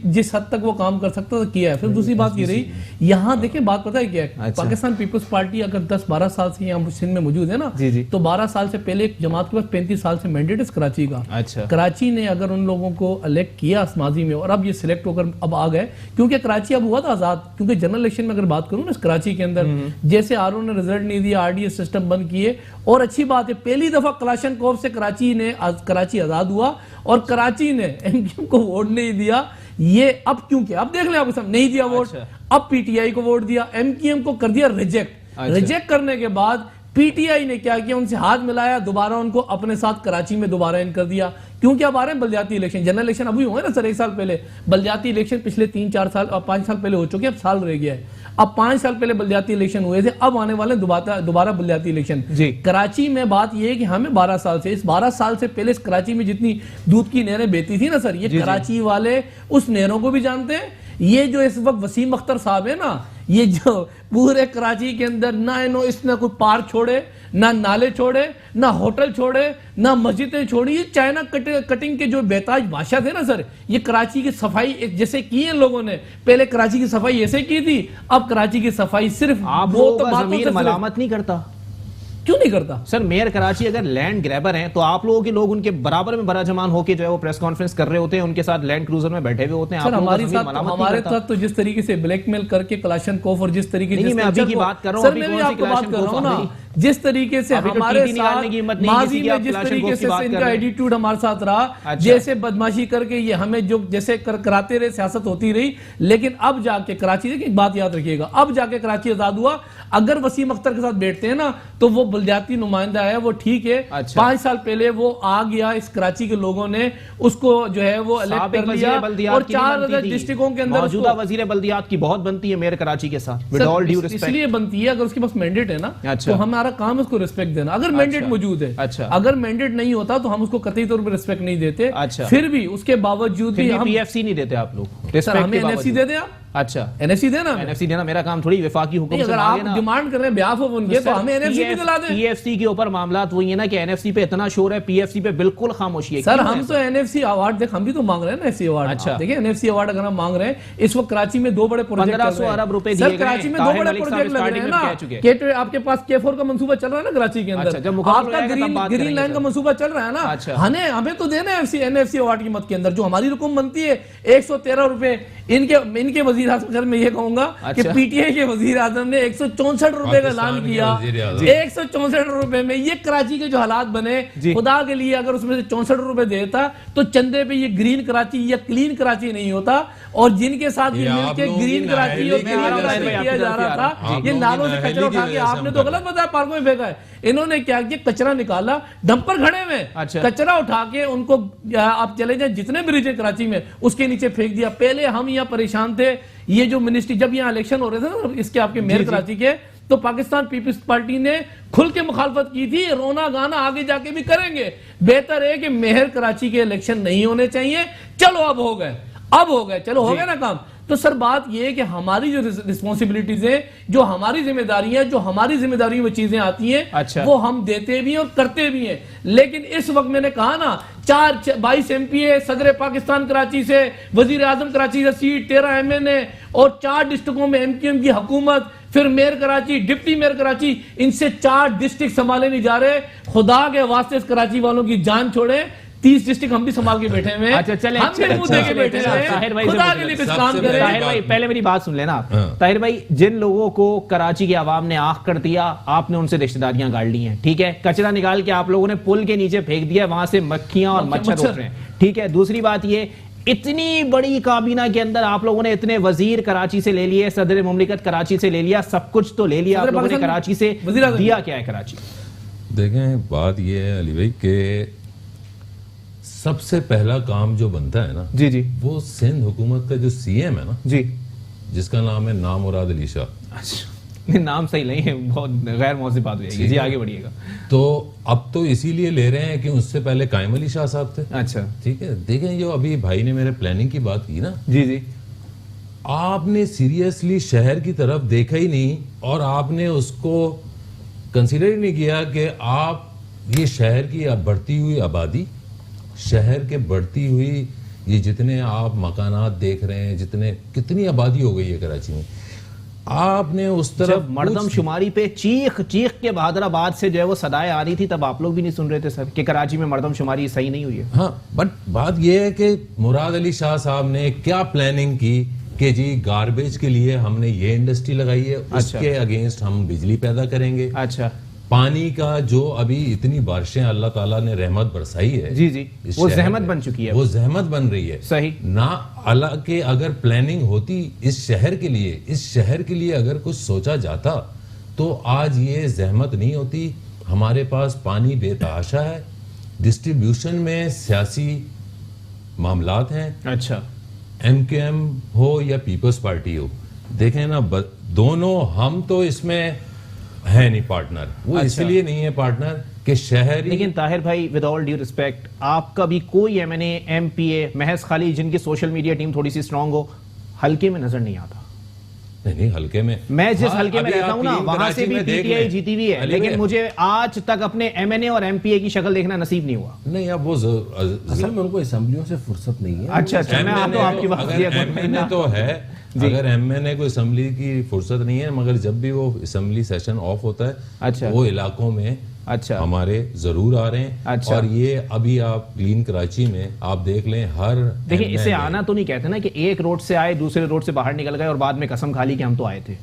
जिस हद तक वो काम कर सकता था किया है। फिर दूसरी बात ये रही, यहाँ देखिए बात पता है क्या है, पाकिस्तान पीपल्स पार्टी अगर 10-12 साल से यहाँ सिंध में मौजूद है ना, तो 12 साल से पहले एक जमात के पास 35 साल से मैंडेट है कराची का। अच्छा, कराची ने अगर उन लोगों को इलेक्ट किया माजी में और अब ये सिलेक्ट होकर अब आ गए, क्योंकि कराची अब हुआ था आजाद। क्योंकि जनरल इलेक्शन में अगर बात करूँ ना कराची के अंदर, जैसे आरओ ने रिजल्ट दिया, आरडीएस सिस्टम बंद किए, और अच्छी बात है पहली दफा कलाशनकोव से कराची आजाद हुआ और कराची ने एमक्यूएम को वोट नहीं दिया। ये अब क्यों किया, अब देख लें, आप नहीं दिया वोट। अब पीटीआई को वोट दिया, एमक्यूएम को कर दिया रिजेक्ट। रिजेक्ट करने के बाद पीटीआई ने क्या किया, उनसे हाथ मिलाया, दोबारा उनको अपने साथ कराची में दोबारा इन कर दिया। क्योंकि अब आ रहे हैं बलदियाती इलेक्शन, जनरल इलेक्शन अभी हुए ना सर 1 साल पहले, बलदियाती इलेक्शन पिछले 3-4 साल और 5 साल पहले हो चुके हैं, अब साल रह गया है। अब 5 साल पहले बलदियाती इलेक्शन हुए थे, अब आने वाले दोबारा बलदियाती इलेक्शन। कराची में बात यह है कि हमें 12 साल से, इस 12 साल से पहले इस कराची में जितनी दूध की नहरें बहती थी ना सर, ये कराची वाले उस नहरों को भी जानते हैं। ये जो इस वक्त वसीम अख्तर साहब है ना, ये जो पूरे कराची के अंदर ना इसने कोई पार्क छोड़े, ना नाले छोड़े, ना होटल छोड़े, ना मस्जिदें छोड़ी, ये चाइना कटिंग के जो बेताज बादशाह थे ना सर, ये कराची की सफाई जैसे की है लोगों ने, पहले कराची की सफाई ऐसे की थी, अब कराची की सफाई सिर्फ आप लोगों का ज़मीर मलामत नहीं करता? क्यों नहीं करता सर? मेयर कराची अगर लैंड ग्रैबर हैं तो आप लोगों के लोग उनके बराबर में बराजमान होकर जो है वो प्रेस कॉन्फ्रेंस कर रहे होते हैं, उनके साथ लैंड क्रूजर में बैठे हुए होते हैं। सर हमारे साथ तो जिस तरीके से ब्लैकमेल करके कलाशनकोव और जिस तरीके से, मैं अभी की बात कर रहा हूं, सर मैं भी आपको बात कर रहा हूं ना, जिस तरीके से हमारे साथ माजी में जिस तरीके से इनका एटीट्यूड हमारे साथ रहा, जैसे बदमाशी करके ये हमें जो जैसे कराते रहे, सियासत होती रही, लेकिन अब जाके कराची, देखिए एक बात याद रखिएगा, अब जाके कराची आजाद हुआ। अगर वसीम अख्तर के साथ बैठते हैं ना तो वो बलदियाती नुमाइंदा है, वो ठीक है। 5 साल पहले वो आ गया, इस कराची के लोगों ने उसको जो है वो इलेक्ट कर लिया और 4 डिस्ट्रिक्टों के अंदर मौजूदा वजीर बल्दियात की बहुत बनती है मेयर कराची के साथ, विद ऑल ड्यू रिस्पेक्ट। इसलिए बनती है, अगर उसके पास मैंडेट है ना तो हमारा काम है उसको रिस्पेक्ट देना। अगर मैंडेट मौजूद है, अगर मैंडेट नहीं होता तो हम उसको कतई तौर पर रिस्पेक्ट नहीं देते। फिर भी उसके बावजूद भी हम पीएफसी नहीं देते आप लोग, सर हमें एनएफसी दे दें आप। अच्छा एनएफसी देना, एनएफसी देना मेरा काम थोड़ी, विफाकी हुक्म से अगर आप डिमांड कर रहे हैं ब्याफ उनके तो हमें एनएफसी भी दिला दें। पीएफसी के ऊपर मामलात वही है ना कि एनएफसी पे इतना शोर है, पीएफसी पे बिल्कुल खामोशी है। सर हम तो एनएफसी अवार्ड देख, हम भी तो मांग रहे हैं ना एफसी अवार्ड। अच्छा देखिए एनएफसी अवार्ड अगर हम मांग रहे हैं, इस वक्त कराची में 2 बड़े प्रोजेक्ट 1500 अरब रुपए दिए गए, कराची में 2 बड़े प्रोजेक्ट लग रहे हैं ना। आपके पास K4 का मंसूबा चल रहा है ना कराची के अंदर, आपका ग्रीन लाइन का मंसूबा चल रहा है ना, हमें तो देना है एनएफसी अवार्ड की मत के अंदर जो हमारी रकम बनती है 113 रुपए। इनके वजीर आजम में ये कहूंगा कि पीटीआई के वजीर आजम ने 164 रुपए का ऐलान किया। 164 रुपए में ये कराची के जो हालात बने, खुदा के लिए अगर उसमें से 64 रुपए देता तो चंदे पे ये ग्रीन कराची या क्लीन कराची नहीं होता। और जिनके साथ ये मिलके ग्रीन कराची और क्लीन कराची किया जा रहा था, ये नालों से कचरा उठा के, आपने तो गलत बताया, पार्कों में फेंका है। इन्होंने क्या किया, कचरा निकाला, डंपर खड़े में कचरा उठा के उनको आप चले जाए जितने ब्रिज है कराची में उसके नीचे फेंक दिया। पहले हम यहाँ परेशान थे, ये जो मिनिस्ट्री जब यहाँ इलेक्शन हो रहे थे ना इसके आपके मेयर कराची के, तो पाकिस्तान पीपल्स पार्टी ने खुल के मुखालफत की थी, रोना गाना आगे जाके भी करेंगे। बेहतर है कि मेयर कराची के इलेक्शन नहीं होने चाहिए। चलो अब हो गए, चलो हो गया ना काम। तो सर बात यह है कि हमारी जो रिस्पॉन्सिबिलिटीज है, जो हमारी जिम्मेदारी है, जो हमारी जिम्मेदारी में चीजें आती हैं, वो हम देते भी हैं और करते भी हैं। लेकिन इस वक्त मैंने कहा ना 22 MPA सदर पाकिस्तान कराची से, वजीर आजम कराची से सीट, 13 MNA और 4 डिस्ट्रिक्टों में MQM की हुकूमत, फिर mayor Karachi, deputy mayor Karachi, इनसे 4 डिस्ट्रिक्ट संभाले नहीं जा रहे। खुदा के वास्ते इस कराची वालों की जान छोड़े, 30 डिस्ट्रिक्ट हम भी संभाल के बैठे हुए हैं। अच्छा चले, हम भी मुंह देके बैठे हैं। ताहिर भाई खुदा के लिए काम करें। ताहिर भाई पहले मेरी बात सुन लेना। ताहिर भाई, जिन लोगों को कराची की आवाम ने आंख कर दिया, आपने उनसे रिश्तेदारियां गाड़ ली हैं, ठीक है। कचरा निकाल के आप लोगों ने पुल के नीचे फेंक दिया, वहां से मक्खियां और मच्छर उठ रहे हैं, ठीक है। दूसरी बात ये, इतनी बड़ी काबीना के अंदर आप लोगों ने इतने वजीर कराची से ले लिए, सदर मुमलिकत कराची से ले लिया, सब कुछ तो ले लिया आप लोगों ने कराची से, दिया क्या है कराची? देखें बात ये है अली भाई के सबसे पहला काम जो बनता है ना जी, वो सिंध हुकूमत का जो CM है ना जी, जिसका नाम है नामुराद अली शाह। अच्छा, नाम सही नहीं है, बहुत गैर मौजूद बात हुई जी, आगे बढ़िएगा। तो अब तो इसीलिए ले रहे हैं कि उससे पहले कायम अली शाह साहब थे। अच्छा ठीक है, देखें जो अभी भाई ने मेरे प्लानिंग की बात की ना, जी, आपने सीरियसली शहर की तरफ देखा ही नहीं और आपने उसको कंसीडर ही नहीं किया कि आप ये शहर की बढ़ती हुई आबादी, शहर के बढ़ती हुई ये जितने आप मकानात देख रहे हैं, कितनी आबादी हो गई है कराची में, आपने उस तरफ मर्दमशुमारी पे चीख के बहादुराबाद से जो है वो सदाएं आ रही थी, तब आप लोग भी नहीं सुन रहे थे सर कि कराची में मर्दमशुमारी सही नहीं हुई है। हाँ, बट बात यह है कि मुराद अली शाह साहब ने क्या प्लानिंग की कि जी गार्बेज के लिए हमने ये इंडस्ट्री लगाई है, उसके अगेंस्ट हम बिजली पैदा करेंगे। अच्छा, पानी का जो अभी इतनी बारिशें अल्लाह ताला ने रहमत बरसाई है, जी, वो जहमत बन चुकी है, वो जहमत बन रही है। सही ना अल्लाह के अगर प्लानिंग होती इस शहर के लिए अगर कुछ सोचा जाता तो आज ये जहमत नहीं होती। हमारे पास पानी बेतहाशा है, डिस्ट्रीब्यूशन में सियासी मामलात हैं, अच्छा, एमकेएम हो या पीपल्स पार्टी हो, देखें ना दोनों हम तो इसमें है नहीं पार्टनर। वो इसलिए नहीं है पार्टनर कि शहरी। लेकिन ताहिर भाई, विद ऑल ड्यू रिस्पेक्ट, आपका भी कोई एमएनए एमपीए महज खाली जिनकी सोशल मीडिया टीम थोड़ी सी स्ट्रांग हो, हल्के में नजर नहीं आता। नहीं हल्के में, मैं जिस हाँ, हल्के में अभी रहता आप हूं ना, क्लीन वहां से कराची भी में देख पीटीआई लें। जीती हुई है, अली लेकिन भाई, मुझे आज तक अपने एमएनए और एमपीए की शक्ल देखना नसीब नहीं हुआ। नहीं अब वो असल में उनको असेंबलियों से फुर्सत नहीं है। अच्छा, मैं आपको आपकी बात अगर एमएनए तो है, अगर एमएनए को असेंबली की फुर्सत नहीं है, मगर जब भी वो असेंबली सेशन ऑफ होता है, अच्छा, वो इलाकों में अच्छा हमारे जरूर आ रहे हैं। अच्छा। और ये अभी आप क्लीन कराची में आप देख लें, हर देखिए, इसे MLA आना तो नहीं कहते ना कि एक रोड से आए दूसरे रोड से बाहर निकल गए और बाद में कसम खा ली कि हम तो आए थे,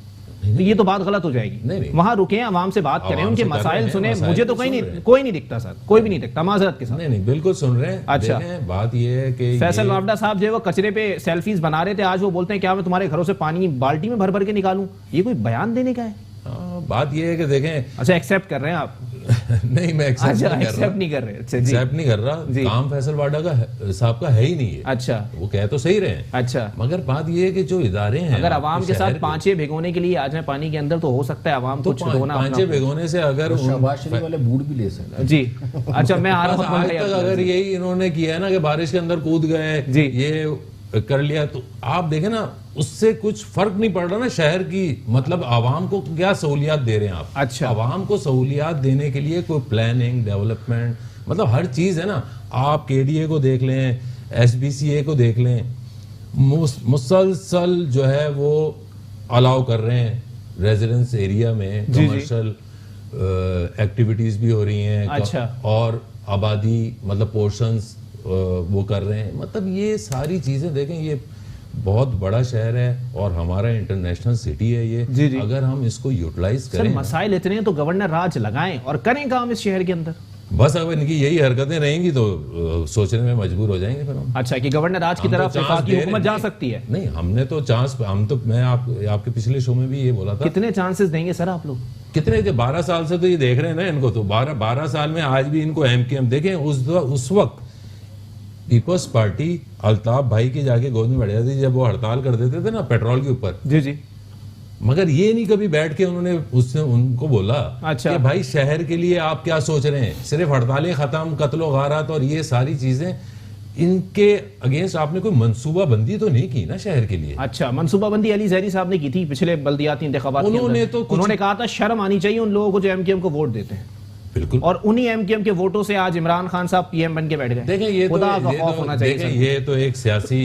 तो ये तो बात गलत हो जाएगी। नहीं। वहां रुके, आवाम से बात करें, आवाम उनके से कर मसाइल रहे हैं, सुने। मसाइल मुझे तो तो कहीं सुन नहीं, रहे हैं। कोई नहीं दिखता सर, कोई भी नहीं दिखता, माजरत के साथ। नहीं बिल्कुल सुन रहे हैं। अच्छा। देखें, बात ये है कि फैसल ये- वावडा साहब जो है वो कचरे पे सेल्फीज बना रहे थे, आज वो बोलते हैं क्या मैं तुम्हारे घरों से पानी बाल्टी में भर भर के निकालूं। ये कोई बयान देने का है? बात ये है कि देखें अच्छा, एक्सेप्ट कर रहे हैं आप? नहीं मैं अच्छा, एक्सेप्ट नहीं कर एक्सेप्ट नहीं कर रहे। अच्छा जी, एक्सेप्ट नहीं कर जी। रहा। काम फैसल वाडा का साहब का है ही नहीं है। अच्छा वो कह तो सही रहे हैं, अच्छा। मगर बात ये है कि जो इदारे हैं, अगर आवाम आपके के साथ शहर पांचे भिगोने के लिए आ जाए पानी के अंदर, तो हो सकता है आवाम तो कुछ धोना पांचे अपना। भिगोने से अगर शहबाज शरीफ वाले बूट भी ले सकते हैं। जी, अच्छा, मैं आ रहा हूँ आज तक अगर यही इन्होंने किया है ना कि बारिश के अंदर कूद गए, जी। ये कर लिया, तो आप देखें ना उससे कुछ फर्क नहीं पड़ रहा ना शहर की। मतलब आवाम को क्या सहूलियात दे रहे हैं आप? अच्छा। आवाम को सहूलियात देने के लिए कोई प्लानिंग, डेवलपमेंट, मतलब हर चीज है ना। आप केडीए को देख लें, एसबीसीए को देख लें, मुसलसल जो है वो अलाउ कर रहे हैं रेजिडेंस एरिया में, जी, जी। कमर्शियल एक्टिविटीज भी हो रही हैं। अच्छा। और आबादी मतलब पोर्शंस वो कर रहे हैं। मतलब ये सारी चीजें देखें, ये बहुत बड़ा शहर है और हमारा इंटरनेशनल सिटी है ये। जी, जी। अगर हम इसको यूटिलाइज सर, करें, मसाइल इतने हैं तो गवर्नर राज लगाएं और करें काम इस शहर के अंदर। बस अगर इनकी यही हरकतें रहेंगी तो सोचने में मजबूर हो जाएंगे फिर हम। अच्छा, कि गवर्नर राज की हम तो तरफ चांस वफाकी दे रहे हुकूमत जा हैं। सकती है। नहीं, हमने तो चांस, हम तो मैं आपके पिछले शो में भी ये बोला था। कितने चांसेस देंगे सर आप लोग? कितने के 12 साल से तो ये देख रहे हैं ना इनको, तो 12 साल में आज भी इनको एमकेएम देखें। उस वक्त पीपल्स पार्टी अल्ताफ भाई की जाके गोद में बैठ जाती जब वो हड़ताल कर देते थे ना पेट्रोल के ऊपर। जी जी, मगर ये नहीं कभी बैठ के उन्होंने उसने उनको बोला अच्छा। कि भाई शहर के लिए आप क्या सोच रहे हैं। सिर्फ हड़तालें खत्म, कत्लो गारत और ये सारी चीजें, इनके अगेंस्ट आपने कोई मंसूबा बंदी तो नहीं की ना शहर के लिए। अच्छा, मनसूबाबंदी अली ज़हरी साहब ने की थी पिछले बल्दियाती इंतखाबात के उन्होंने अंदर। तो कुछ- उन्होंने कहा था शर्म आनी चाहिए उन लोगों को जो एमकेएम को वोट देते हैं, बिल्कुल। और उन्हीं एमकेएम के वोटों से आज इमरान खान साहब पीएम बन के बैठ गए। देखें ये खुदा का ये खौफ होना चाहिए देखें, सर। ये तो एक सियासी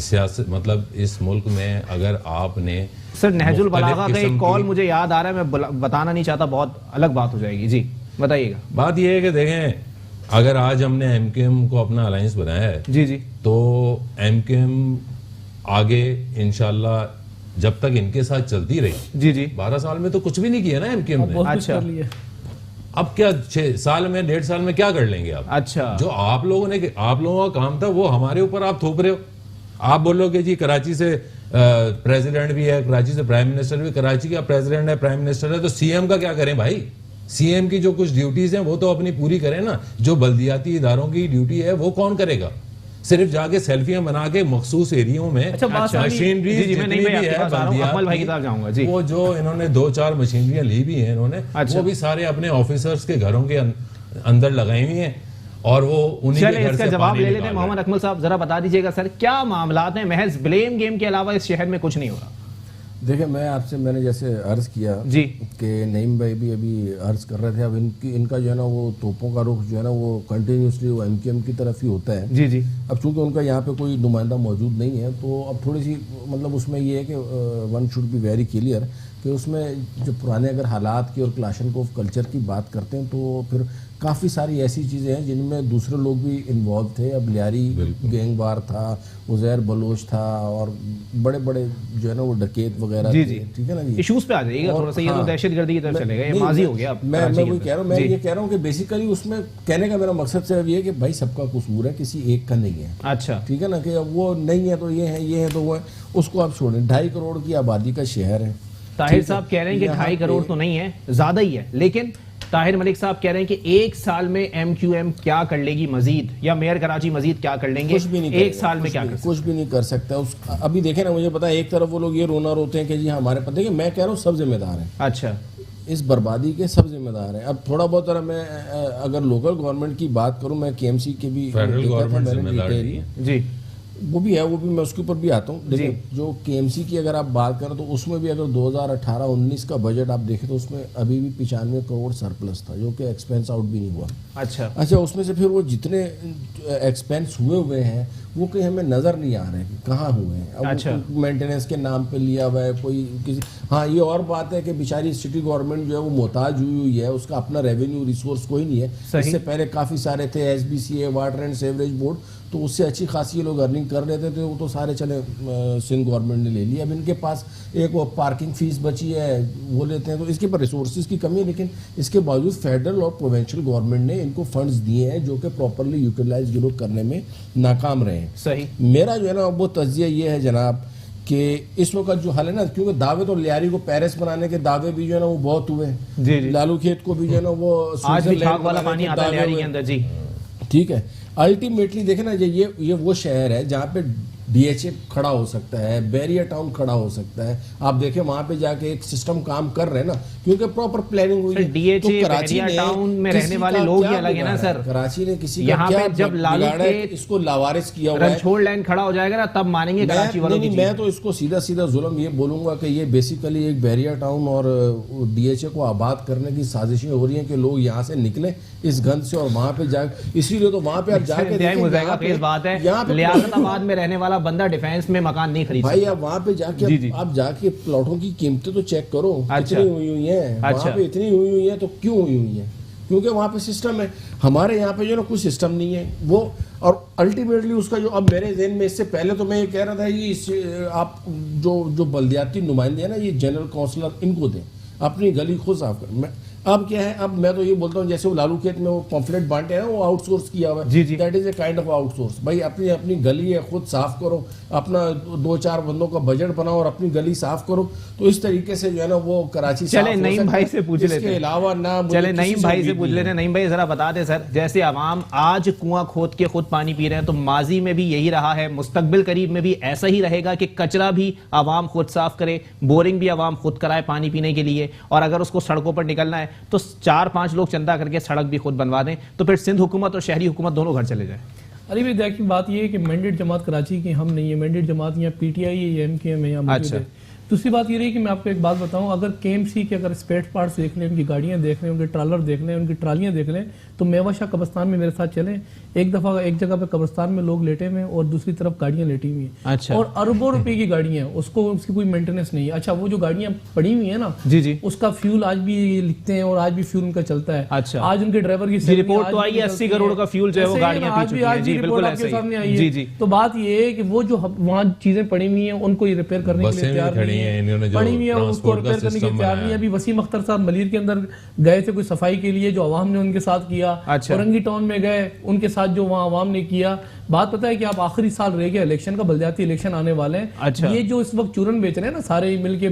सियासत, मतलब इस मुल्क में अगर आपने सर, नहजुल बलागा का मुख्तलिफ एक किस्म कॉल की- मुझे याद आ रहा है, मैं बताना नहीं चाहता, बहुत अलग बात हो जाएगी। जी बताइएगा। बात ये है कि देखें, अगर आज हमने एमकेएम को अपना अलायंस बनाया है, जी जी, तो एमकेएम आगे इंशाल्लाह जब तक इनके साथ चलती रही, जी जी, 12 साल में तो कुछ भी नहीं किया ना एमकेएम अब ने। बहुत कुछ अच्छा। कर लिया। अब क्या 6 साल में, 1.5 साल में क्या कर लेंगे आप? अच्छा, जो आप लोगों का काम था वो हमारे ऊपर आप थोप रहे हो। आप बोलोगे जी कराची से प्रेसिडेंट भी है, कराची से प्राइम मिनिस्टर भी, कराची का प्रेसिडेंट है, प्राइम मिनिस्टर है, तो सीएम का क्या करें भाई? सीएम की जो कुछ ड्यूटीज हैं वो तो अपनी पूरी करें ना। जो बल्दियाती इदारों की ड्यूटी है वो कौन करेगा? सिर्फ जाके सेल्फियां बना के मखसूस एरियो में अच्छा, बात सारी- मशीनरी जी जी, मैं नहीं भाई आपके पास आ रहा हूँ, अकमल भाई की तरफ जाऊंगा। जी, वो जो इन्होंने 2-4 मशीनरियां ली भी हैं इन्होंने, अच्छा। वो भी सारे अपने ऑफिसर्स के घरों के अंदर लगाई हुई हैं और वो उन्हीं के चलिए घर इसका से जवाब पानी ले लेते निकाल हैं। रहे मोहम्मद अकमल साहब, जरा बता दीजिएगा सर, क्या मामलात हैं? महज ब्लेम गेम के अलावा इस शहर में कुछ नहीं हो रहा। देखिए, मैंने जैसे अर्ज किया जी, कि नईम भाई भी अभी अर्ज कर रहे थे, अब इनका जो है ना वो तोपों का रुख जो है ना वो कंटिन्यूसली वो एमकेएम की तरफ ही होता है। जी जी, अब चूंकि उनका यहाँ पे कोई नुमाइंदा मौजूद नहीं है, तो अब थोड़ी सी मतलब उसमें ये है कि one should be very clear कि उसमें जो पुराने अगर हालात की और क्लाशनकोफ कल्चर की बात करते हैं तो फिर काफ़ी सारी ऐसी चीज़ें हैं जिनमें दूसरे लोग भी इन्वॉल्व थे। अब लियारी गैंग वार था, उज़ैर बलोच था, और बड़े बड़े जो है ना वो डकैत वगैरह जी थे। जी, ठीक है ना जी। इश्यूज पे आ जाइएगा और थोड़ा सा। ये तो हाँ, दहशतगर्दी की तरफ चलेगा, ये नहीं, माजी हो गया अब मैं कराची के वही अंदर। कह रहा हूँ, मैं जी, ये कह रहा हूँ कि बेसिकली उसमें कहने का मेरा मकसद सिर्फ ये है कि भाई सबका कसूर है, किसी एक का नहीं है। अच्छा, ठीक है ना, कि अब वो नहीं है तो ये है, ये है तो वो है, उसको आप छोड़ें। 2.5 करोड़ की आबादी का शहर है, ताहिर साहब कह रहे हैं कि 2.5 करोड़ तो नहीं है, ज्यादा ही है, लेकिन ताहिर मलिक साहब कह रहे हैं कि एक साल में MQM क्या कर लेगी मजीद, या मेयर कराची मजीद क्या कर लेंगे, कुछ भी नहीं एक साल में क्या कर कुछ भी नहीं कर सकता अभी देखें ना, मुझे पता है एक तरफ वो लोग ये रोना रोते हैं कि जी हमारे पता है कि मैं कह रहा हूँ सब जिम्मेदार हैं, अच्छा इस बर्बादी के सब जिम्मेदार हैं। अब थोड़ा बहुत तरह मैं अगर लोकल गवर्नमेंट की बात करूं, मैं KMC के भी फेडरल गवर्नमेंट जिम्मेदार नहीं है जी, वो भी है, वो भी मैं उसके ऊपर भी आता हूँ। देखिए जो KMC की अगर आप बात करें तो उसमें भी अगर 2018-19 का बजट आप देखें तो उसमें अभी भी 95 करोड़ सरप्लस था, जो कि एक्सपेंस आउट भी नहीं हुआ। अच्छा उसमें से फिर वो जितने एक्सपेंस हुए हैं वो कहीं हमें नज़र नहीं आ रहे हैं कि कहाँ हुए हैं। अब अच्छा। मेंटेनेंस के नाम पे लिया हुआ है कोई किसी, हाँ ये और बात है कि बेचारी सिटी गवर्नमेंट जो है वो मोहताज हुई है, उसका अपना रेवेन्यू रिसोर्स कोई नहीं है। इससे पहले काफ़ी सारे थे, SBCA water and sewerage board, तो उससे अच्छी खासी लोग अर्निंग कर लेते थे, वो तो सारे चले सिंध गवर्नमेंट ने ले लिया। अब इनके पास एक वो पार्किंग फीस बची है वो लेते हैं, तो इसके पर रिसोर्सेज की कमी है। लेकिन इसके बावजूद फेडरल और प्रोविंशियल गवर्नमेंट ने इनको फंड्स दिए हैं जो कि प्रॉपरली यूटिलाइज लोग करने में नाकाम रहे हैं। सही। मेरा जो है ना वो तज्जिया ये है जनाब कि इस वक्त जो हाल है ना, क्योंकि दावे तो लियारी को पेरिस बनाने के दावे भी जो है ना वो बहुत हुए, लालू खेत को भी जो है ना वो आज भी छाप वाला पानी आता है लियारी के अंदर जी, ठीक है। अल्टीमेटली देखे ना ये वो शहर है जहाँ पे DHA खड़ा हो सकता है, बैरियर टाउन खड़ा हो सकता है। आप देखें वहां पे जाके एक सिस्टम काम कर रहे हैं ना, क्योंकि प्रॉपर प्लानिंग हुई है। DHA बैरियर टाउन में रहने वाले लोग ही अलग है ना सर। कराची ने किसी यहाँ पे जब लालू के इसको लावारिस किया हुआ है, छोड़ लाइन खड़ा हो जाएगा ना तब मानेंगे कराची वालों की। मैं तो इसको सीधा सीधा जुल्म ये बोलूंगा कि ये बेसिकली एक बैरियर टाउन और DHA को आबाद करने की साजिशें हो रही हैं कि लोग यहाँ से निकले इस गंद से और वहां पे जाए। इसीलिए तो वहां पे आप जाके बात है, लियाकताबाद में रहने वाला बंदा डिफेंस में मकान नहीं खरीद भाई। आप वहां पे जाके आप जाके प्लॉटों की कीमतें तो चेक करो, कितनी हुई हैं। वहां पे इतनी हुई है तो क्यों हुई है? क्योंकि वहां पे सिस्टम है। हमारे यहाँ पे जो ना कुछ सिस्टम नहीं है वो, और अल्टीमेटली उसका जो अब मेरे ज़हन में, इससे पहले तो मैं ये कह रहा था ये आप जो बल्दियाती नुमाइंदे हैं ना, ये जनरल काउंसलर इनको दें, अपनी गली खुद साफ कर। अब क्या है, अब मैं तो ये बोलता हूँ जैसे वो लालू खेत में वो पॉम्फलेट बांटे हैं वो आउटसोर्स किया हुआ है, that is a kind of outsource. भाई अपनी अपनी गली है खुद साफ करो, अपना 2-4 बंदों का बजट बनाओ और अपनी गली साफ करो। तो इस तरीके से जो है ना वो कराची चले नईम भाई से पूछ लेते हैं। इसके अलावा ना चले नईम भाई से पूछ लेते हैं। नईम भाई जरा बता दें सर, जैसे आवाम आज कुआं खोद के खुद पानी पी रहे हैं, तो माजी में भी यही रहा है, मुस्तकबिल करीब में भी ऐसा ही रहेगा कि कचरा भी आवाम खुद साफ करे, बोरिंग भी आवाम खुद कराए पानी पीने के लिए, और अगर उसको सड़कों पर निकलना है तो 4-5 लोग चंदा करके सड़क भी खुद बनवा दें, तो फिर सिंध हुकूमत और शहरी हुकूमत दोनों घर चले जाए। अली भाई देखिए बात ये है कि मैंडेट जमात कराची की हम नहीं है, मैंडेट जमात यहाँ PTI है या MKM है यहाँ मौजूद है। दूसरी बात ये रही कि मैं आपको एक बात बताऊं, अगर KMC के अगर स्पेयर पार्ट्स देख लें, उनकी गाड़ियां देख लें, उनके ट्रालर देख लें, उनकी ट्रालियां देख लें, तो मेवाशाह कब्रिस्तान में मेरे साथ चलें। एक दफ़ा एक जगह पे कब्रिस्तान में लोग लेटे हुए हैं और दूसरी तरफ गाड़ियां लेटी हुई हैं। अच्छा। और अरबों रुपए की गाड़ियां, उसको उसकी कोई मेंटेनेंस नहीं है। अच्छा, वो जो गाड़ियां पड़ी हुई है ना जी उसका फ्यूल आज भी लिखते हैं और आज भी फ्यूल उनका चलता है। अच्छा। आज उनके ड्राइवर की रिपोर्ट तो आई है 80 करोड़ का फ्यूल जो है वो गाड़ियां पी चुकी हैं। जी बिल्कुल ऐसे ही। जी। तो बात ये है कि वो जो वहाँ चीजें पड़ी हुई हैं उनको रिपेयर करने के लिए तैयार नहीं है, पड़ी हुई है, उसको रिपेयर करने के लिए तैयार नहीं है। अभी वसीम अख्तर साहब मलीर के अंदर गए थे कोई सफाई के लिए, जो अवाम ने उनके साथ किया। औरंगी टाउन में गए, उनके साथ जो वहाँ अवाम ने किया। बात पता है कि आप आखिरी साल रह गया इलेक्शन का, बल्दियाती इलेक्शन आने वाले हैं। अच्छा। ये जो इस वक्त चूरन बेच रहे हैं ना सारे मिलके,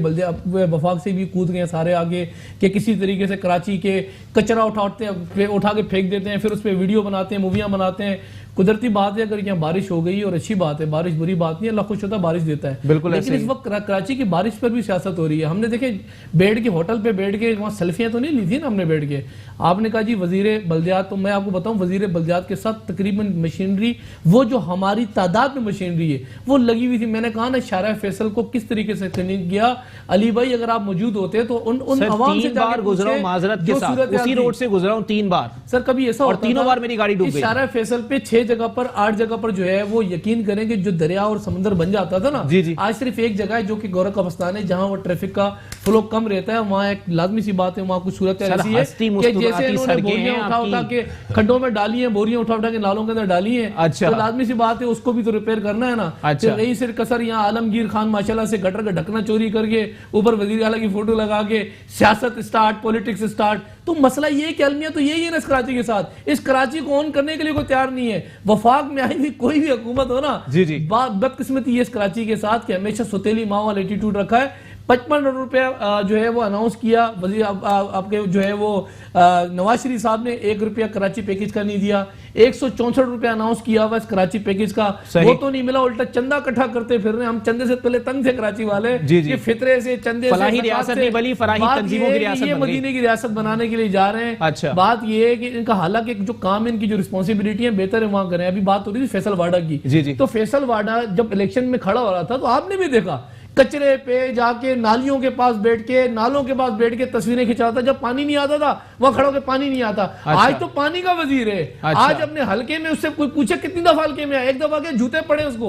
वफाक से भी कूद गए सारे आगे कि किसी तरीके से कराची के कचरा उठा के फेंक देते हैं, फिर उस पर वीडियो बनाते हैं, मूवियां बनाते हैं। कुदरती बात है अगर यहाँ बारिश हो गई और अच्छी बात है, बारिश बुरी बात नहीं है, अल्लाह खुश होता है बारिश देता है। बिल्कुल। लेकिन इस वक्त कराची की बारिश पर भी सियासत हो रही है। हमने देखे बैठ के होटल पे बैठ के वहाँ सेल्फियां तो नहीं ली थी ना हमने बैठ के। आपने कहा जी वजीरे बल्दियात, तो मैं आपको बताऊं वजीरे बल्दियात के साथ तकरीबन मशीनरी, वो जो हमारी तादाद में मशीनरी है वो लगी हुई थी। मैंने कहा ना शारा फैसल को किस तरीके से ट्रेनिंग किया। अली भाई अगर आप मौजूद होते तो उन अवाम से बार गुजरा हूं माजरत के साथ, उसी रोड से गुजरा हूं 3 बार सर। कभी ऐसा और तीनों बार मेरी गाड़ी डूब गई। शारा फैसल पे 6 जगह पर 8 जगह पर जो है वो यकीन करेंगे जो दरिया और समंदर बन जाता था ना, जी। आज सिर्फ एक जगह है जो कि गौरव कब्रिस्तान है, जहां वो ट्रैफिक का फ्लो कम रहता है। वहां एक लाजमी सी बात है, वहां कुछ सूरत ऐसी है कि जैसे इन्होंने बोरियां उठा के खड्डों में डाली है, बोरियां उठा के नालों के अंदर डाली है। अच्छा। तो लाजमी सी बात है उसको भी तो रिपेयर करना है ना। अच्छा। रही सिर्फ कसर यहाँ आलमगीर खान माशाल्लाह से गटर का ढकना चोरी करके ऊपर वजीर आला की फोटो लगा के सियासत स्टार्ट, पॉलिटिक्स स्टार्ट। तो मसला ये है कि अलमिया तो यही है ना इस कराची के साथ, इस कराची को ऑन करने के लिए कोई तैयार नहीं है। वफाक में आई भी कोई भी हुकूमत हो ना, जी। बदकिस्मती ये इस कराची के साथ कि हमेशा सुतेली माँ वाला एटीट्यूड रखा है। 55 रुपया जो है वो अनाउंस किया वजीर आपके जो है वो नवाज शरीफ साहब ने 1 रुपया कराची पैकेज का नहीं दिया। 164 रुपया अनाउंस किया हुआ इस कराची पैकेज का, वो तो नहीं मिला, उल्टा चंदा इकट्ठा करते फिर रहे। हम चंदे से पहले तंग थे कराची वाले कि फितरे से चंदे फलाही से रियासत नहीं बनी, फलाही तंजीमों की रियासत ये बन गई। मदीने की रियासत बनाने के लिए जा रहे हैं। अच्छा। बात ये है कि इनका हालांकि जो काम इनकी जो रिस्पॉन्सिबिलिटी है बेहतर है वहां करें। अभी बात हो रही थी फैसल वाडा की, जी। तो फैसल वाडा जब इलेक्शन में खड़ा हो रहा था तो आपने भी देखा कचरे पे जाके नालियों के पास बैठ के नालों के पास बैठ के तस्वीरें खिंचाता। जब पानी नहीं आता था वहां खड़ा होकर पानी नहीं आता। अच्छा। आज तो पानी का वजीर है। अच्छा। आज अपने हल्के में उससे कोई पूछे कितनी दफा हल्के में आया, एक दफा गया जूते पड़े उसको,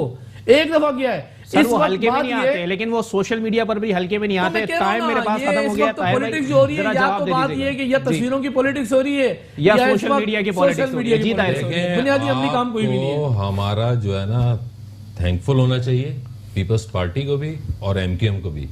एक दफा गया है। सर वो हल्के में नहीं आते, लेकिन वो सोशल मीडिया पर भी हल्के में नहीं आते। टाइम मेरे पास खत्म हो गया। पॉलिटिक्स हो रही है, या तो बात ये है कि या तस्वीरों की पॉलिटिक्स हो रही है या सोशल मीडिया की पॉलिटिक्स हो रही है। जी ताहिर, बुनियादी अमली काम कोई भी नहीं है। हमारा जो है ना थैंकफुल होना चाहिए पीपल्स पार्टी को भी और एमक्यूएम को भी।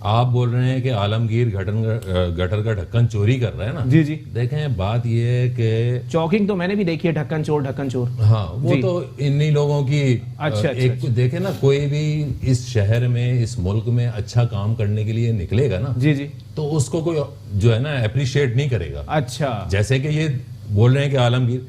आप बोल रहे हैं कि आलमगीर गटर का ढक्कन चोरी कर रहा है ना। जी। देखें बात ये है कि चौकिंग तो मैंने भी देखी है, ढक्कन चोर। हाँ वो तो इन्हीं लोगों की अच्छा। देखे ना, कोई भी इस शहर में इस मुल्क में अच्छा काम करने के लिए निकलेगा ना जी तो उसको कोई जो है ना अप्रिशिएट नहीं करेगा। अच्छा। जैसे कि ये बोल रहे हैं कि आलमगीर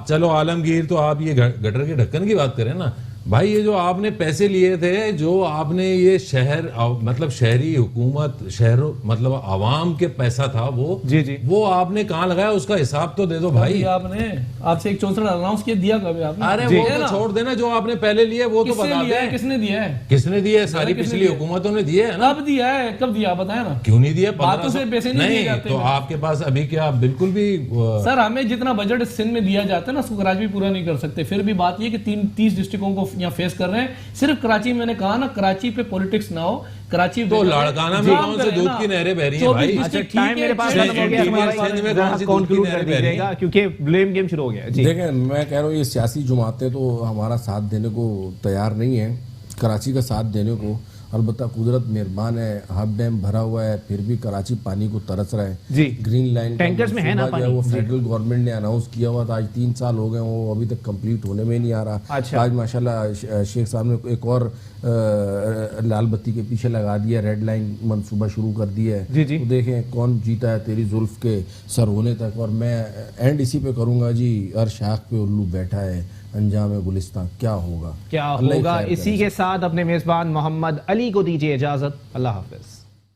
चलो आलमगीर तो आप ये गटर के ढक्कन की बात करें ना भाई, ये जो आपने पैसे लिए थे, जो आपने ये शहर मतलब शहरी हुकूमत शहरों मतलब आवाम के पैसा था वो जी वो आपने कहाँ लगाया उसका हिसाब तो दे दो भाई। आपने आपसे 164 अनाउंस किया दिया कभी आपने? अरे वो तो छोड़ देना, जो आपने पहले लिए वो तो बता दें। किसने दिया है? किसने दिया है? सारी पिछली हुकूमतों ने दिए है ना। कब दिया है? कब दिया बताया ना। क्यों नहीं दिया? बातों से पैसे नहीं दिए जाते। तो आपके पास अभी क्या बिल्कुल भी सर हमें जितना बजट सिंध में दिया जाता है ना उसको कराची पूरा नहीं कर सकते। फिर भी बात ये कि 30 डिस्ट्रिक्टों को यहाँ फेस कर रहे हैं। सिर्फ कराची, मैंने कहा ना कराची पे पॉलिटिक्स ना हो। कराची तो लाड़काना में कौन से दूध की नहरें बह रही हैं भाई? अच्छा टाइम मेरे पास खत्म हो गया, कंक्लूड कर दीजिएगा क्योंकि ब्लेम गेम शुरू हो गया। जी देखें, मैं कह रहा हूँ ये सियासी जमातें तो हमारा साथ देने को तैयार नहीं है, कराची का साथ देने को। अलबत्ता कुदरत मेहरबान है, हब डैम भरा हुआ है, फिर भी कराची पानी को तरस रहा है। जी ग्रीन लाइन टैंकर्स में है ना पानी, वो फेडरल गवर्नमेंट ने अनाउंस किया हुआ था। आज 3 साल हो गए, वो अभी तक कंप्लीट होने में नहीं आ रहा। अच्छा। आज माशाल्लाह शेख साहब ने एक और लाल बत्ती के पीछे लगा दिया, रेड लाइन मंसूबा शुरू कर दिया है। जी तो देखें कौन जीता है तेरी जुल्फ के सर होने तक। और मैं एंड इसी पे करूंगा जी, हर शाख पे उल्लू बैठा है, अंजाम गुलिस्तान क्या होगा। इसी के साथ अपने मेजबान मोहम्मद अली को दीजिए इजाजत। अल्लाह हाफिज।